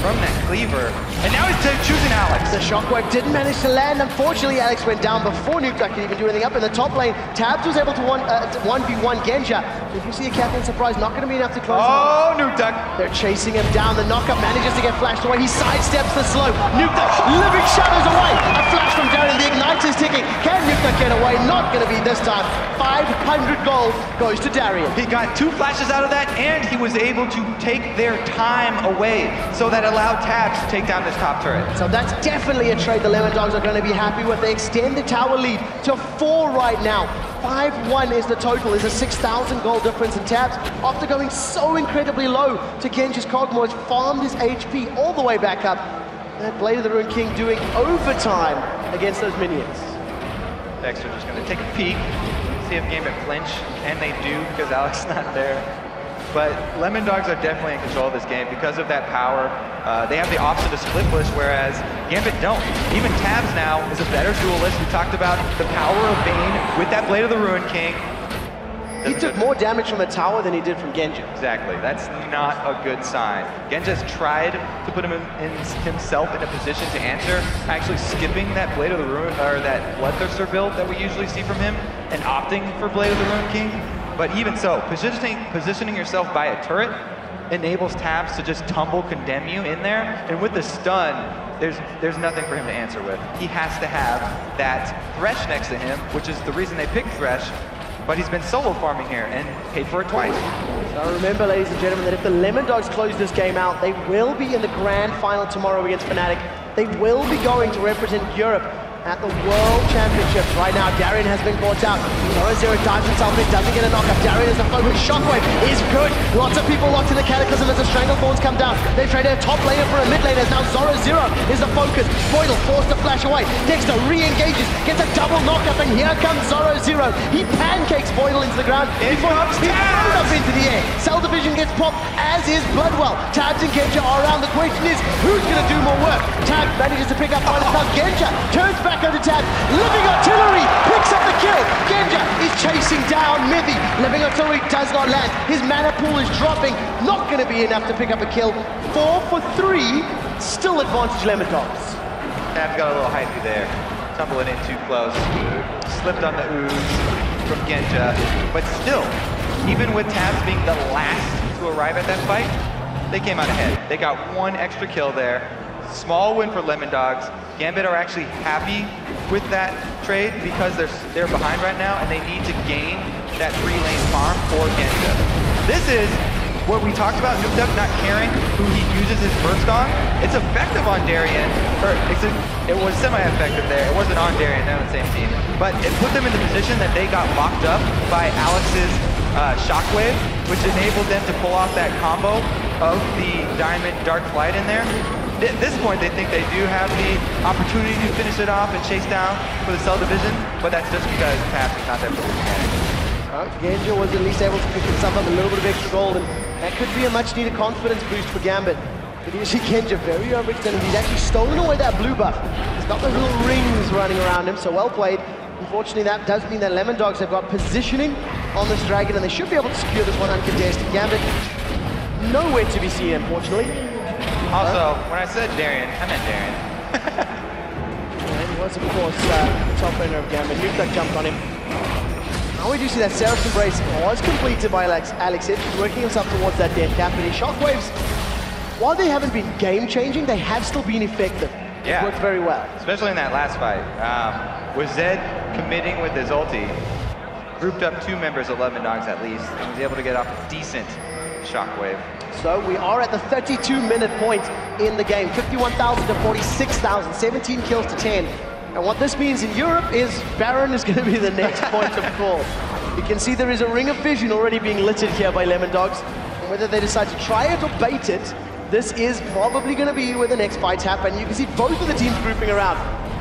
from that cleaver. And now he's choosing Alex. The shockwave didn't manage to land. Unfortunately, Alex went down before Nukeduck could even do anything up in the top lane. Tabs was able to 1v1 Genja. If you see a Captain Surprise, not going to be enough to close. Oh, Nukeduck. They're chasing him down. The knockup manages to get flashed away. He sidesteps the slope. Nukeduck living shadows away. A flash from Darian. The ignite is ticking. Can Nukeduck get away? Not going to be this time. 500 gold goes to Darian. He got 2 flashes out of that, and he was able to take their time away, so that allowed Tabs to take down this top turret. So that's definitely a trade the Lemondogs are going to be happy with. They extend the tower lead to 4 right now. 5-1 is the total. There's a 6,000 gold difference in Tabs. After going so incredibly low to Genja's Cogmore, has farmed his HP all the way back up. That Blade of the Ruined King doing overtime against those minions. Dexter just going to take a peek, see if Gambit flinch, and they do because Alex is not there. But Lemondogs are definitely in control of this game because of that power. They have the option to split push, whereas Gambit don't. Even Tabs now is a better duelist. We talked about the power of Bane with that Blade of the Ruined King. He took more damage from a tower than he did from Genja. Exactly. That's not a good sign. Genja's tried to put himself in a position to answer, actually skipping that Blade of the Ruin, or that Bloodthirster build that we usually see from him, and opting for Blade of the Ruined King. But even so, positioning yourself by a turret enables tabs to just tumble condemn you in there, and with the stun, there's nothing for him to answer with. He has to have that Thresh next to him, which is the reason they picked Thresh, but he's been solo farming here and paid for it twice. So remember, ladies and gentlemen, that if the Lemon Dogs close this game out, they will be in the grand final tomorrow against Fnatic. They will be going to represent Europe at the World Championships. Right now, Darien has been caught out. 0-0 dives himself in, doesn't get a knockup. Darien is the focus. Shockwave is good. Lots of people locked in the Cataclysm as the Stranglethorns come down. They traded a top laner for a mid laner. Now 0-0 is the focus. Voidal forced to flash away. Dexter re-engages, gets a double knockup, and here comes 0-0. He pancakes Voidal into the ground. He's thrown up into the air. Cell Division gets popped, as is Bloodwell. Tabs and Genja are around. The question is, who's going to do more work? Tabs manages to pick up one. Now Genja turns back onto Tab. Living Artillery picks up the kill. Genja is chasing down Mithy. Living Artillery does not land. His mana pool is dropping. Not going to be enough to pick up a kill. 4 for 3. Still advantage Lemon Dogs. Tab's got a little hypey there. Tumbling in too close. Slipped on the ooze from Genja. But still, even with Tabs being the last to arrive at that fight, they came out ahead. They got one extra kill there. Small win for Lemon Dogs. Gambit are actually happy with that trade because they're behind right now and they need to gain that 3-lane farm for Genja. This is what we talked about, Nuke Duck not caring who he uses his burst on. It's effective on Darien, or it was semi-effective there. It wasn't on Darien, they're on the same team. But it put them in the position that they got locked up by Alex's Shockwave, which enabled them to pull off that combo of the Diamond Dark Flight in there. At this point, they think they do have the opportunity to finish it off and chase down for the Cell Division, but that's just because Tabs is not there for the mechanic. Genja was at least able to pick himself up a little bit of extra gold, and that could be a much-needed confidence boost for Gambit. But you see Genja very overextended. He's actually stolen away that blue buff. He's got those little rings running around him, so well played. Unfortunately, that does mean that Lemon Dogs have got positioning on this Dragon, and they should be able to secure this one uncontested. Gambit, nowhere to be seen, unfortunately. Also, when I said Darien, I meant Darien. And he was, of course, the top laner of Gambit. Nuke Duck jumped on him. Now we do see that Seraph's Embrace was completed by Alex Hitch, working himself towards that death cap, and his shockwaves, while they haven't been game-changing, they have still been effective. Yeah. It worked very well. Especially in that last fight. With Zed committing with his ulti, grouped up 2 members of Lemon Dogs at least, and was able to get off a decent shockwave. So we are at the 32-minute point in the game. 51,000 to 46,000, 17 kills to 10. And what this means in Europe is Baron is going to be the next point of call. You can see there is a ring of vision already being littered here by Lemon Dogs. And whether they decide to try it or bait it, this is probably going to be where the next fights happen. You can see both of the teams grouping around.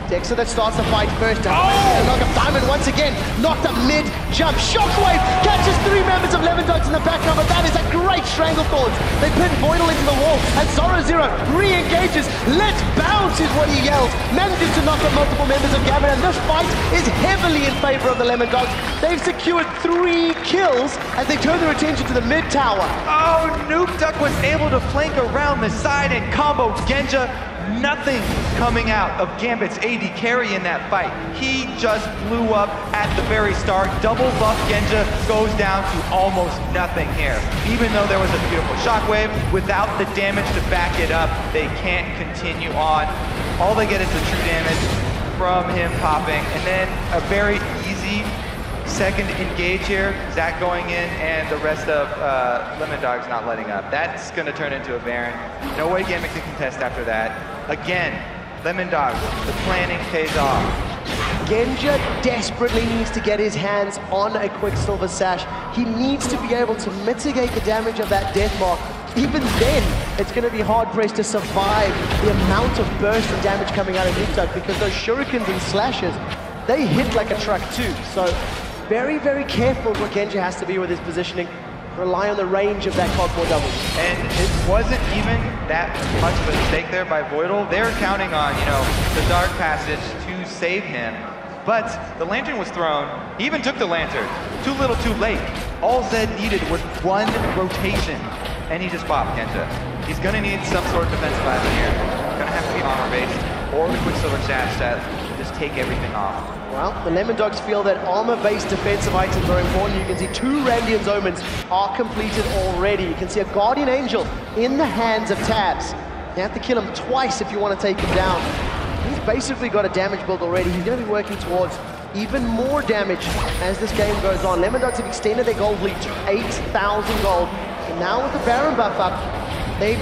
Dexter that starts the fight first. Knock up Diamond once again. Knocked up mid. Jump. Shockwave catches 3 members of Lemon Dogs in the background, but that is a great Stranglethorns. They pin Voidal into the wall, and 0-0 re-engages. Let's bounce is what he yells. Manages to knock up multiple members of Gambit, and this fight is heavily in favor of the Lemon Dogs. They've secured 3 kills as they turn their attention to the mid tower. Oh, Nuke Duck was able to flank around the side and combo Genja. Nothing coming out of Gambit's AD carry in that fight. He just blew up at the very start. Double buff Genja goes down to almost nothing here. Even though there was a beautiful shockwave, without the damage to back it up, they can't continue on. All they get is the true damage from him popping, and then a very easy second engage here. Zach going in, and the rest of Lemon Dogs not letting up. That's going to turn into a Baron. No way Gambit can contest after that. Again, Lemon Dogs, the planning pays off. Genja desperately needs to get his hands on a Quicksilver Sash. He needs to be able to mitigate the damage of that death mark. Even then, it's going to be hard-pressed to survive the amount of burst and damage coming out of Nuke Duck, because those shurikens and slashes, they hit like a truck too. So very, very careful what Genja has to be with his positioning. Rely on the range of that cardboard double. And it wasn't even that much of a mistake there by Voidal. They're counting on, the Dark Passage to save him. But the Lantern was thrown. He even took the Lantern. Too little, too late. All Zed needed was 1 rotation, and he just popped Genja. He's gonna need some sort of defensive item here. Gonna have to be armor-based, or the Quicksilver Sash that just take everything off. Well, the Lemon Dogs feel that armor-based defensive items are important. You can see 2 Randian's Omens are completed already. You can see a Guardian Angel in the hands of Tabs. You have to kill him twice if you want to take him down. He's basically got a damage build already. He's going to be working towards even more damage as this game goes on. Lemon Dogs have extended their gold lead to 8,000 gold. And now with the Baron buff up, they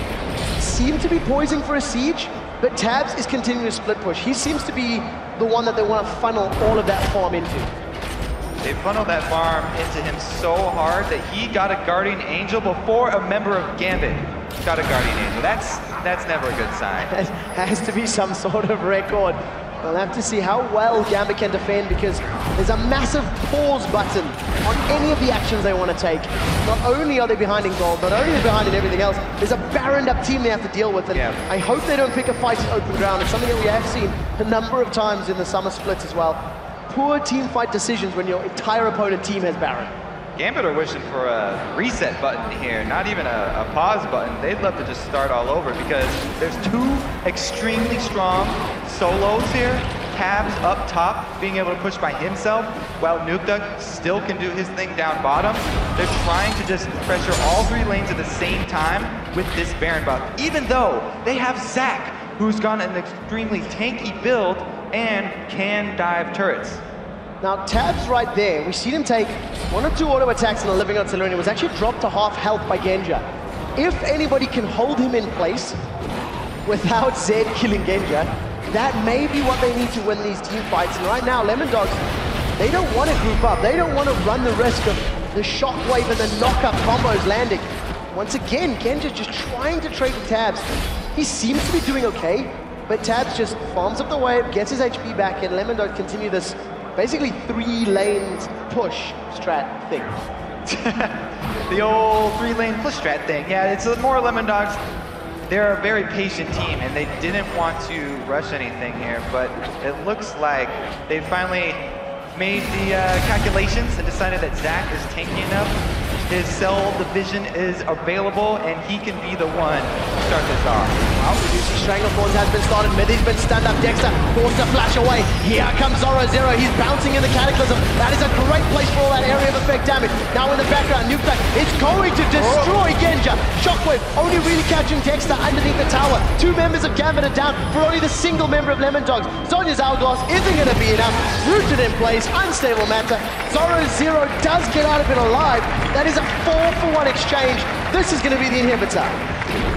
seem to be poising for a siege, but Tabs is continuing to split push. He seems to be the one that they want to funnel all of that farm into. They funneled that farm into him so hard that he got a Guardian Angel before a member of Gambit got a Guardian Angel. That's never a good sign. That has to be some sort of record. We'll have to see how well Gambit can defend, because there's a massive pause button on any of the actions they want to take. Not only are they behind in gold, not only are they behind in everything else, there's a Baroned up team they have to deal with. And I hope they don't pick a fight in open ground. It's something that we have seen a number of times in the summer splits as well. Poor team fight decisions when your entire opponent team has Baron. Gambit are wishing for a reset button here, not even a pause button. They'd love to just start all over, because there's 2 extremely strong solos here. Tabs up top, being able to push by himself, while Nukduk still can do his thing down bottom. They're trying to just pressure all 3 lanes at the same time with this Baron buff, even though they have Zac, who's got an extremely tanky build and can dive turrets. Now, Tabs right there, we've seen him take 1 or 2 auto attacks in a living artillery, and it was actually dropped to half health by Genja. If anybody can hold him in place without Zed killing Genja, that may be what they need to win these team fights. And right now, Lemon Dogs, they don't want to group up. They don't want to run the risk of the shockwave and the knock-up combos landing. Once again, Genja's just trying to trade with Tabs. He seems to be doing okay, but Tabs just farms up the wave, gets his HP back, and Lemon Dogs continue this basically 3 lanes push strat thing. The old 3-lane push strat thing. Yeah, it's more Lemon Dogs. They're a very patient team, and they didn't want to rush anything here, but it looks like they finally made the calculations and decided that Zac is tanky enough. His cell division is available, and he can be the one to start this off. Well, we do see Stranglethorns has been started. Middy's been stunned up. Dexter forced to flash away. Here comes Zoro Zero. He's bouncing in the Cataclysm. That is a great place for all that area of effect damage. Now in the background, Nukduk is going to destroy Genja. Shockwave only really catching Dexter underneath the tower. 2 members of Gambit are down for only the single member of Lemon Dogs. Zhonya's Hourglass isn't going to be enough. Rooted in place, unstable matter. Zoro Zero does get out of it alive. That is a 4-for-1 exchange. This is going to be the inhibitor.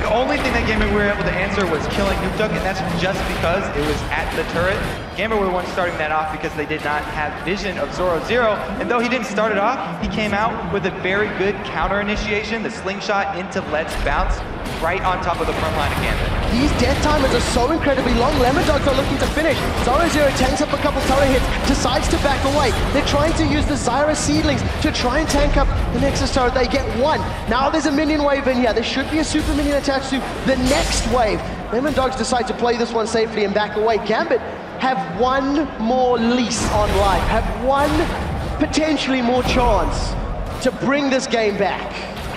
The only thing that Gambit were able to answer was killing Nukduk, and that's just because it was at the turret. Gambit were the ones starting that off because they did not have vision of Zoro Zero, and though he didn't start it off, he came out with a very good counter initiation, the slingshot into Let's Bounce, right on top of the front line of Gambit. These death timers are so incredibly long. Lemon Dogs are looking to finish. Zoro Zero tanks up a couple turret hits, decides to back away. They're trying to use the Zyra seedlings to try and tank up the Nexus turret. They get 1. Now there's a minion wave in here. There should be a super minion attached to the next wave. Lemon Dogs decide to play this one safely and back away. Gambit have 1 more lease on life, have 1 potentially more chance to bring this game back.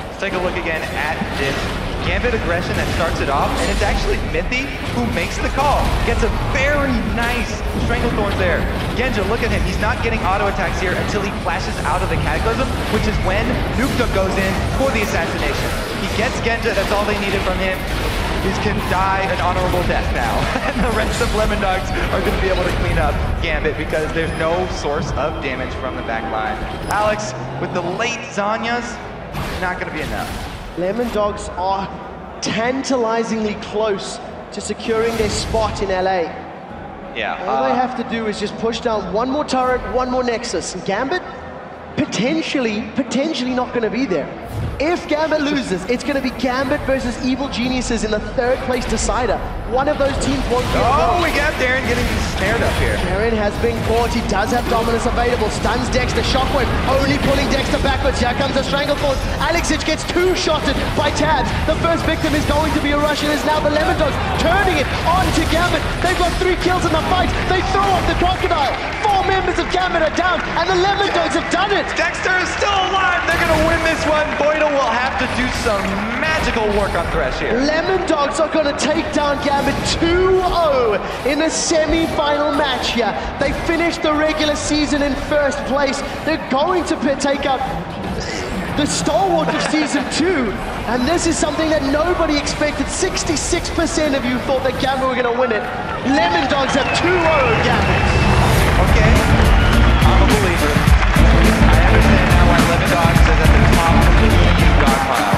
Let's take a look again at this Gambit aggression that starts it off, and it's actually Mithy who makes the call. Gets a very nice Stranglethorns there. Genja, look at him. He's not getting auto attacks here until he flashes out of the Cataclysm, which is when Nukduk goes in for the assassination. He gets Genja, that's all they needed from him. He can die an honorable death now. And the rest of Lemon Dogs are going to be able to clean up Gambit because there's no source of damage from the back line. Alex, with the late Zanyas, not going to be enough. Lemon Dogs are tantalizingly close to securing their spot in LA. Yeah. All they have to do is just push down 1 more turret, 1 more Nexus. And Gambit, potentially not going to be there. If Gambit loses, it's going to be Gambit versus Evil Geniuses in the 3rd place decider. One of those teams won't be we got Darren getting snared up here. Darren has been caught. He does have dominance available. Stuns Dexter. Shockwave only pulling Dexter backwards. Here comes a Stranglethorn. Alexic gets 2-shotted by Tabs. The first victim is going to be a Russian. Is now the Lemon Dogs turning it on to Gambit. They've got 3 kills in the fight. They throw off the Crocodile. 4 members of Gambit are down, and the Lemon Dogs have done it. Dexter is still alive. They're going to win this one. Boydell will have to do some magical work on Thresh here. Lemon Dogs are going to take down Gambit. Gambit 2-0 in a semi-final match here. They finished the regular season in first place. They're going to take out the stalwart of Season 2. And this is something that nobody expected. 66% of you thought that Gambit were going to win it. Lemon Dogs have 2-0 Gambit. Okay, I'm a believer. I understand now why Lemon Dogs is at the top of the EU dog pile.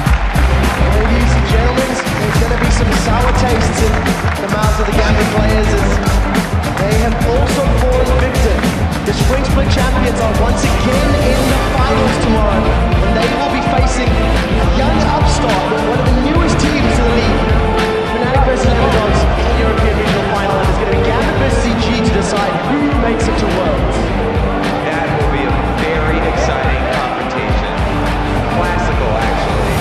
Ladies and gentlemen, there's going to be some sour tastes in the mouths of the Gambit players as they have also fallen victim. The Spring Split champions are once again in the finals tomorrow, and they will be facing a young upstart, one of the newest teams to the league. Fnatic versus Lemon Dogs in the European Regional Final, and it's going to be Gambit versus EG to decide who makes it to Worlds. That will be a very exciting confrontation. Classical, actually.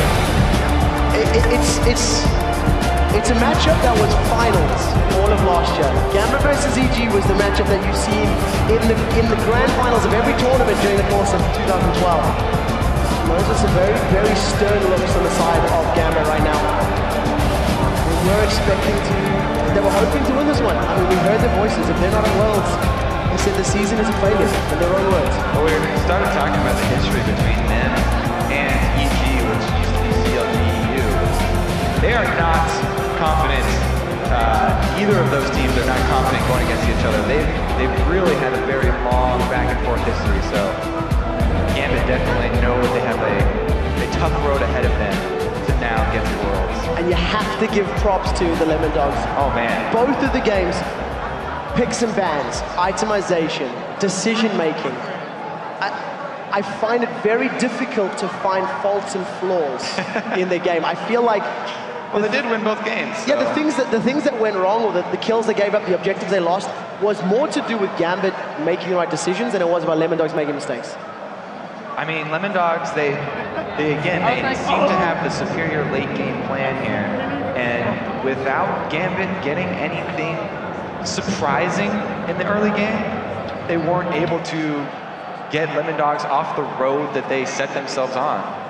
It's a matchup that was finals all of last year. Gambit versus EG was the matchup that you've seen in the grand finals of every tournament during the course of 2012. Those are some very, very stern looks on the side of Gambit right now. They were hoping to win this one. I mean, we heard their voices. If they're not at Worlds, they said the season is a failure, in their own words. Well, we started talking about the history between them and EG, which used to be CLG-EU. They are not confident. Either of those teams are not confident going against each other. They've really had a very long back and forth history, so Gambit definitely know they have a tough road ahead of them to now get to Worlds. And you have to give props to the Lemon Dogs. Oh man. Both of the games, picks and bans, itemization, decision making. I find it very difficult to find faults and flaws in their game. I feel like well, they did win both games. So. Yeah, the things that went wrong, or the kills they gave up, the objectives they lost, was more to do with Gambit making the right decisions than it was about Lemon Dogs making mistakes. I mean, Lemon Dogs, they seem to have the superior late game plan here, and without Gambit getting anything surprising in the early game, they weren't able to get Lemon Dogs off the road that they set themselves on.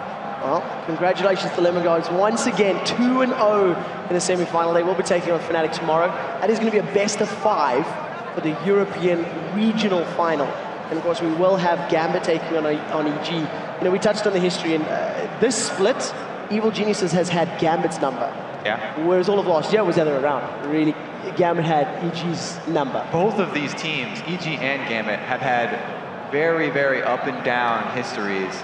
Well, congratulations to Lemon Dogs. Once again, 2-0 in the semi-final. They will be taking on Fnatic tomorrow. That is going to be a best of 5 for the European regional final. And of course, we will have Gambit taking on EG. You know, we touched on the history, and this split, Evil Geniuses has had Gambit's number. Yeah. Whereas all of last year was the other way around. Really, Gambit had EG's number. Both of these teams, EG and Gambit, have had very, very up and down histories.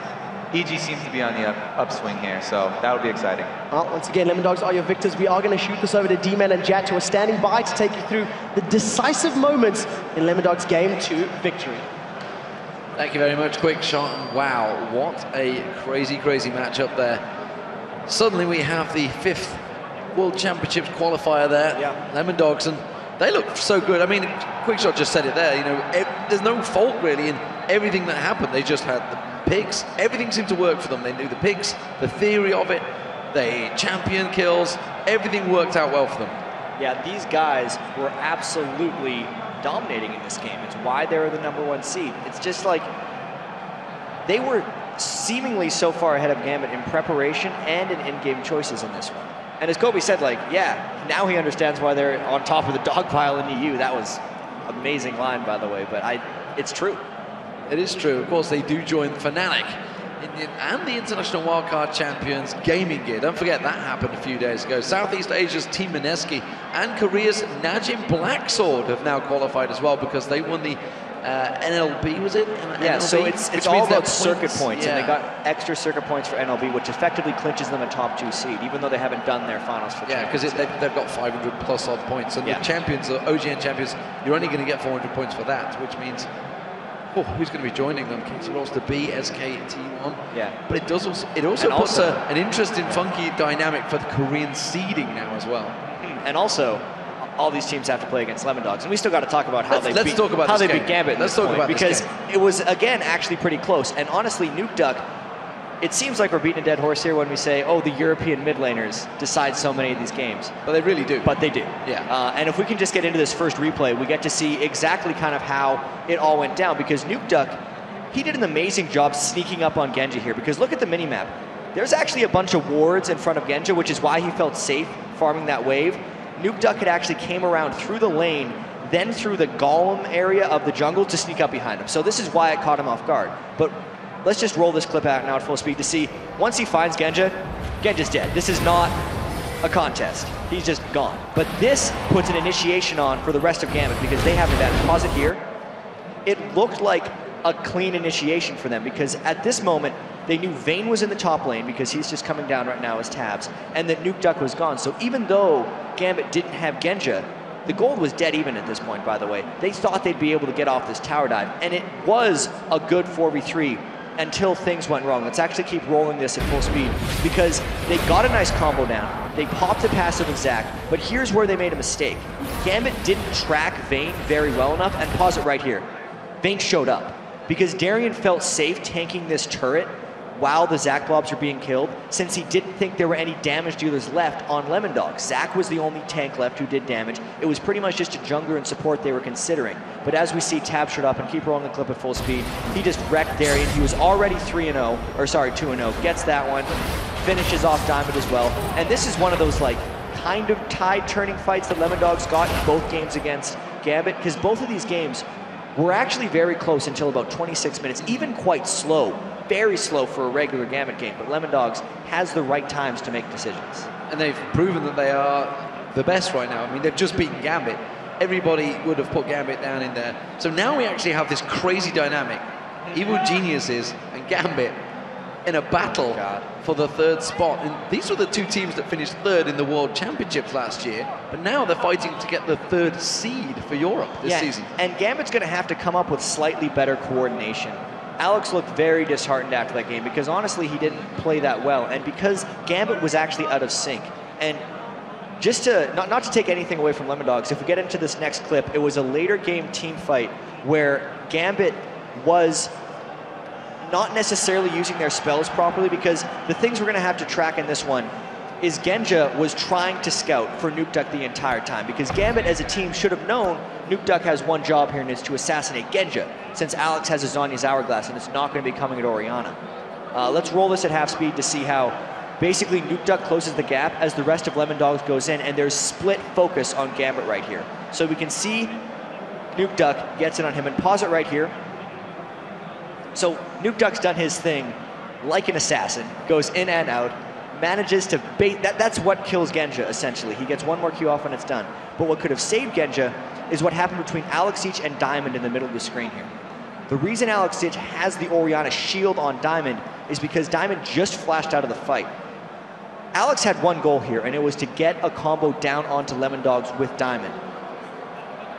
EG seems to be on the upswing here, so that'll be exciting. Well, once again, Lemon Dogs are your victors. We are going to shoot this over to D-Man and Jat, who are standing by to take you through the decisive moments in Lemon Dogs' Game 2 victory. Thank you very much, Quickshot. And wow, what a crazy, crazy matchup there. Suddenly we have the 5th World Championships qualifier there, yeah. Lemon Dogs, and they look so good. I mean, Quickshot just said it there, you know, there's no fault really in everything that happened. They just had the picks, everything seemed to work for them. They knew the picks, the theory of it, they champion kills, everything worked out well for them. Yeah, these guys were absolutely dominating in this game. It's why they're the #1 seed. It's just like they were seemingly so far ahead of Gambit in preparation and in in-game choices in this one. And as Kobe said, like, yeah, now he understands why they're on top of the dog pile in EU. That was an amazing line, by the way, but it's true. It is true. Of course, they do join Fnatic and the International Wildcard Champions Gaming Gear. Don't forget, that happened a few days ago. Southeast Asia's Team Mineski and Korea's Najim Blacksword have now qualified as well because they won the NLB, was it? Yeah, NLB, so it's all about circuit points, yeah. And they got extra circuit points for NLB, which effectively clinches them a top 2 seed, even though they haven't done their finals for because they've got 500 plus odd points, and the champions, the OGN champions, you're only going to get 400 points for that, which means who's going to be joining them? Katie Ross to B, SK, T1. Yeah. But it also puts an interesting, funky dynamic for the Korean seeding now as well. And also, all these teams have to play against Lemon Dogs, and we still got to talk about how they beat Gambit. Let's talk about because it was again actually pretty close. And honestly, Nuke Duck, it seems like we're beating a dead horse here when we say, oh, the European mid laners decide so many of these games. But they really do. But they do. Yeah. And if we can just get into this first replay, we get to see exactly kind of how it all went down, because Nuke Duck, he did an amazing job sneaking up on Genji here, because look at the minimap. There's actually a bunch of wards in front of Genji, which is why he felt safe farming that wave. Nuke Duck had actually came around through the lane, then through the golem area of the jungle to sneak up behind him. So this is why it caught him off guard. But let's just roll this clip out now at full speed to see, once he finds Genja, Genja's dead. This is not a contest. He's just gone. But this puts an initiation on for the rest of Gambit because they have an advantage. Pause it here. It looked like a clean initiation for them because at this moment, they knew Vayne was in the top lane because he's just coming down right now as tabs, and that Nuke Duck was gone. So even though Gambit didn't have Genja, the gold was dead even at this point, by the way. They thought they'd be able to get off this tower dive, and it was a good 4v3 until things went wrong. Let's actually keep rolling this at full speed because they got a nice combo down. They popped the passive of Zac, but here's where they made a mistake. Gambit didn't track Vayne very well enough, and pause it right here. Vayne showed up because Darian felt safe tanking this turret while the Zac blobs are being killed, since he didn't think there were any damage dealers left on Lemon Dog. Zac was the only tank left who did damage. It was pretty much just a jungler and support they were considering. But as we see Tab shut up and keep rolling the clip at full speed, he just wrecked Darian. He was already 3-0, or sorry, 2-0. Gets that one, finishes off Diamond as well. And this is one of those like kind of tide-turning fights that Lemon Dog's got in both games against Gambit, because both of these games were actually very close until about 26 minutes, even quite slow. Very slow for a regular Gambit game, but Lemon Dogs has the right times to make decisions. And they've proven that they are the best right now. I mean, they've just beaten Gambit. Everybody would have put Gambit down in there. So now we actually have this crazy dynamic. Evil Geniuses and Gambit in a battle for the third spot. And these were the two teams that finished third in the World Championships last year, but now they're fighting to get the third seed for Europe this season. And Gambit's going to have to come up with slightly better coordination. Alex looked very disheartened after that game because honestly he didn't play that well, and because Gambit was actually out of sync. And just to not to take anything away from Lemon Dogs, if we get into this next clip, it was a later game team fight where Gambit was not necessarily using their spells properly, because the things we're going to have to track in this one is Genja was trying to scout for Nuke Duck the entire time, because Gambit as a team should have known Nuke Duck has one job here, and it's to assassinate Genja, since Alex has a Zhonya's Hourglass and it's not going to be coming at Orianna. Let's roll this at half speed to see how basically Nuke Duck closes the gap as the rest of Lemon Dogs goes in, and there's split focus on Gambit right here. So we can see Nuke Duck gets it on him, and pause it right here. So Nuke Duck's done his thing like an assassin, goes in and out, manages to bait, that's what kills Genja, essentially. He gets one more Q off when it's done. But what could have saved Genja is what happened between Alex Siege and Diamond in the middle of the screen here. The reason Alex Siege has the Orianna shield on Diamond is because Diamond just flashed out of the fight. Alex had one goal here, and it was to get a combo down onto Lemon Dogs with Diamond.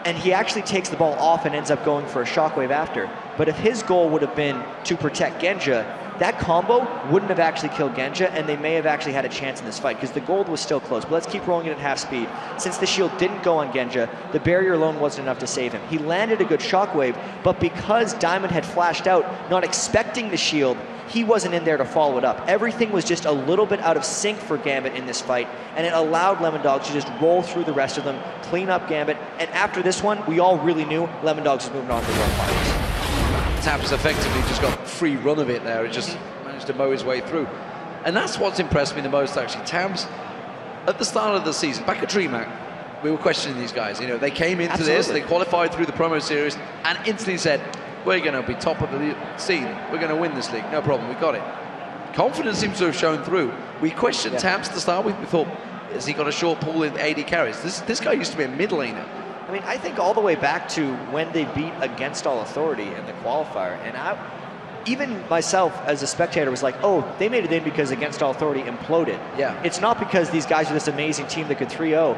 And he actually takes the ball off and ends up going for a shockwave after. But if his goal would have been to protect Genja, that combo wouldn't have actually killed Genja, and they may have actually had a chance in this fight, because the gold was still close. But let's keep rolling it at half speed. Since the shield didn't go on Genja, the barrier alone wasn't enough to save him. He landed a good shockwave, but because Diamond had flashed out, not expecting the shield, he wasn't in there to follow it up. Everything was just a little bit out of sync for Gambit in this fight, and it allowed Lemon Dogs to just roll through the rest of them, clean up Gambit, and after this one, we all really knew Lemon Dogs was moving on to the World Finals. Tabs effectively just got free run of it there. It just managed to mow his way through. And that's what's impressed me the most, actually. Tabs, at the start of the season, back at DreamHack, we were questioning these guys. You know, they came into this, they qualified through the promo series, and instantly said, we're going to be top of the scene. We're going to win this league. No problem, we got it. Confidence seems to have shown through. We questioned Tabs to start with. We thought, has he got a short pull in AD carries? This guy used to be a mid laner. I mean, I think all the way back to when they beat Against All Authority in the qualifier, and even myself as a spectator was like, oh, they made it in because Against All Authority imploded. Yeah. It's not because these guys are this amazing team that could 3-0.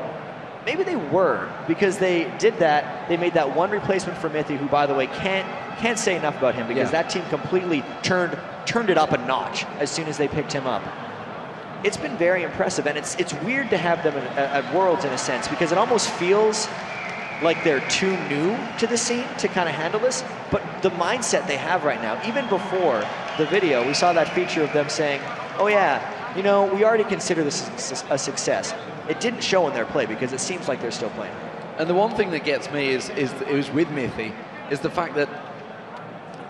Maybe they were, because they did that. They made that one replacement for Mithy, who, by the way, can't say enough about him, because that team completely turned it up a notch as soon as they picked him up. It's been very impressive, and it's weird to have them at Worlds in a sense, because it almost feels like they're too new to the scene to kind of handle this, but the mindset they have right now, even before the video, we saw that feature of them saying, oh yeah, you know, we already consider this a success. It didn't show in their play, because it seems like they're still playing. And the one thing that gets me is it was with Mithy, is the fact that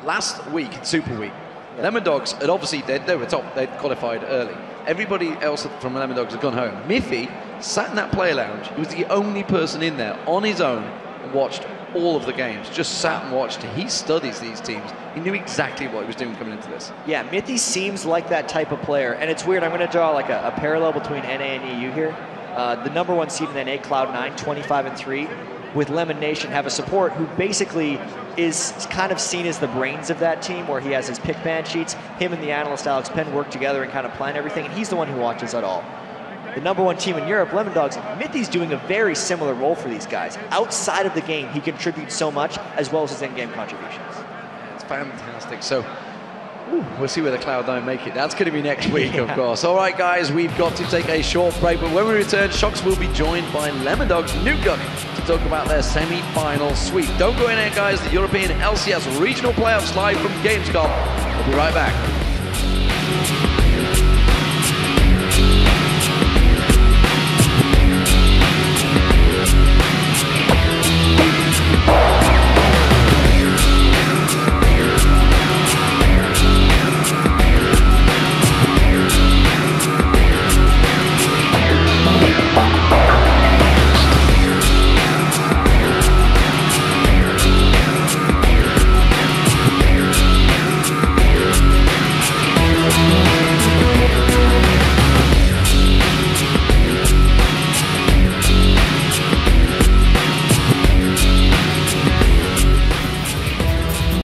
last week, Super Week, Lemon Dogs had obviously, they were top, they'd qualified early. Everybody else from Lemon Dogs had gone home. Mithy sat in that player lounge. He was the only person in there on his own and watched all of the games. Just sat and watched. He studies these teams. He knew exactly what he was doing coming into this. Yeah, Mithy seems like that type of player, and it's weird. I'm going to draw like a parallel between NA and EU here. The number 1 seed in NA, Cloud9, 25-3, with Lemon Nation, have a support who basically is kind of seen as the brains of that team, where he has his pick ban sheets. Him and the analyst Alex Penn work together and kind of plan everything, and he's the one who watches it all. The number 1 team in Europe, Lemon Dogs, Mithy's doing a very similar role for these guys. Outside of the game, he contributes so much, as well as his in-game contributions. It's fantastic. So we'll see where the Cloud9 make it. That's going to be next week, of course. All right, guys, we've got to take a short break, but when we return, Shocks will be joined by Lemon Dogs' Nuke Gun to talk about their semi-final sweep. Don't go in there, guys. The European LCS Regional Playoffs live from Gamescom. We'll be right back.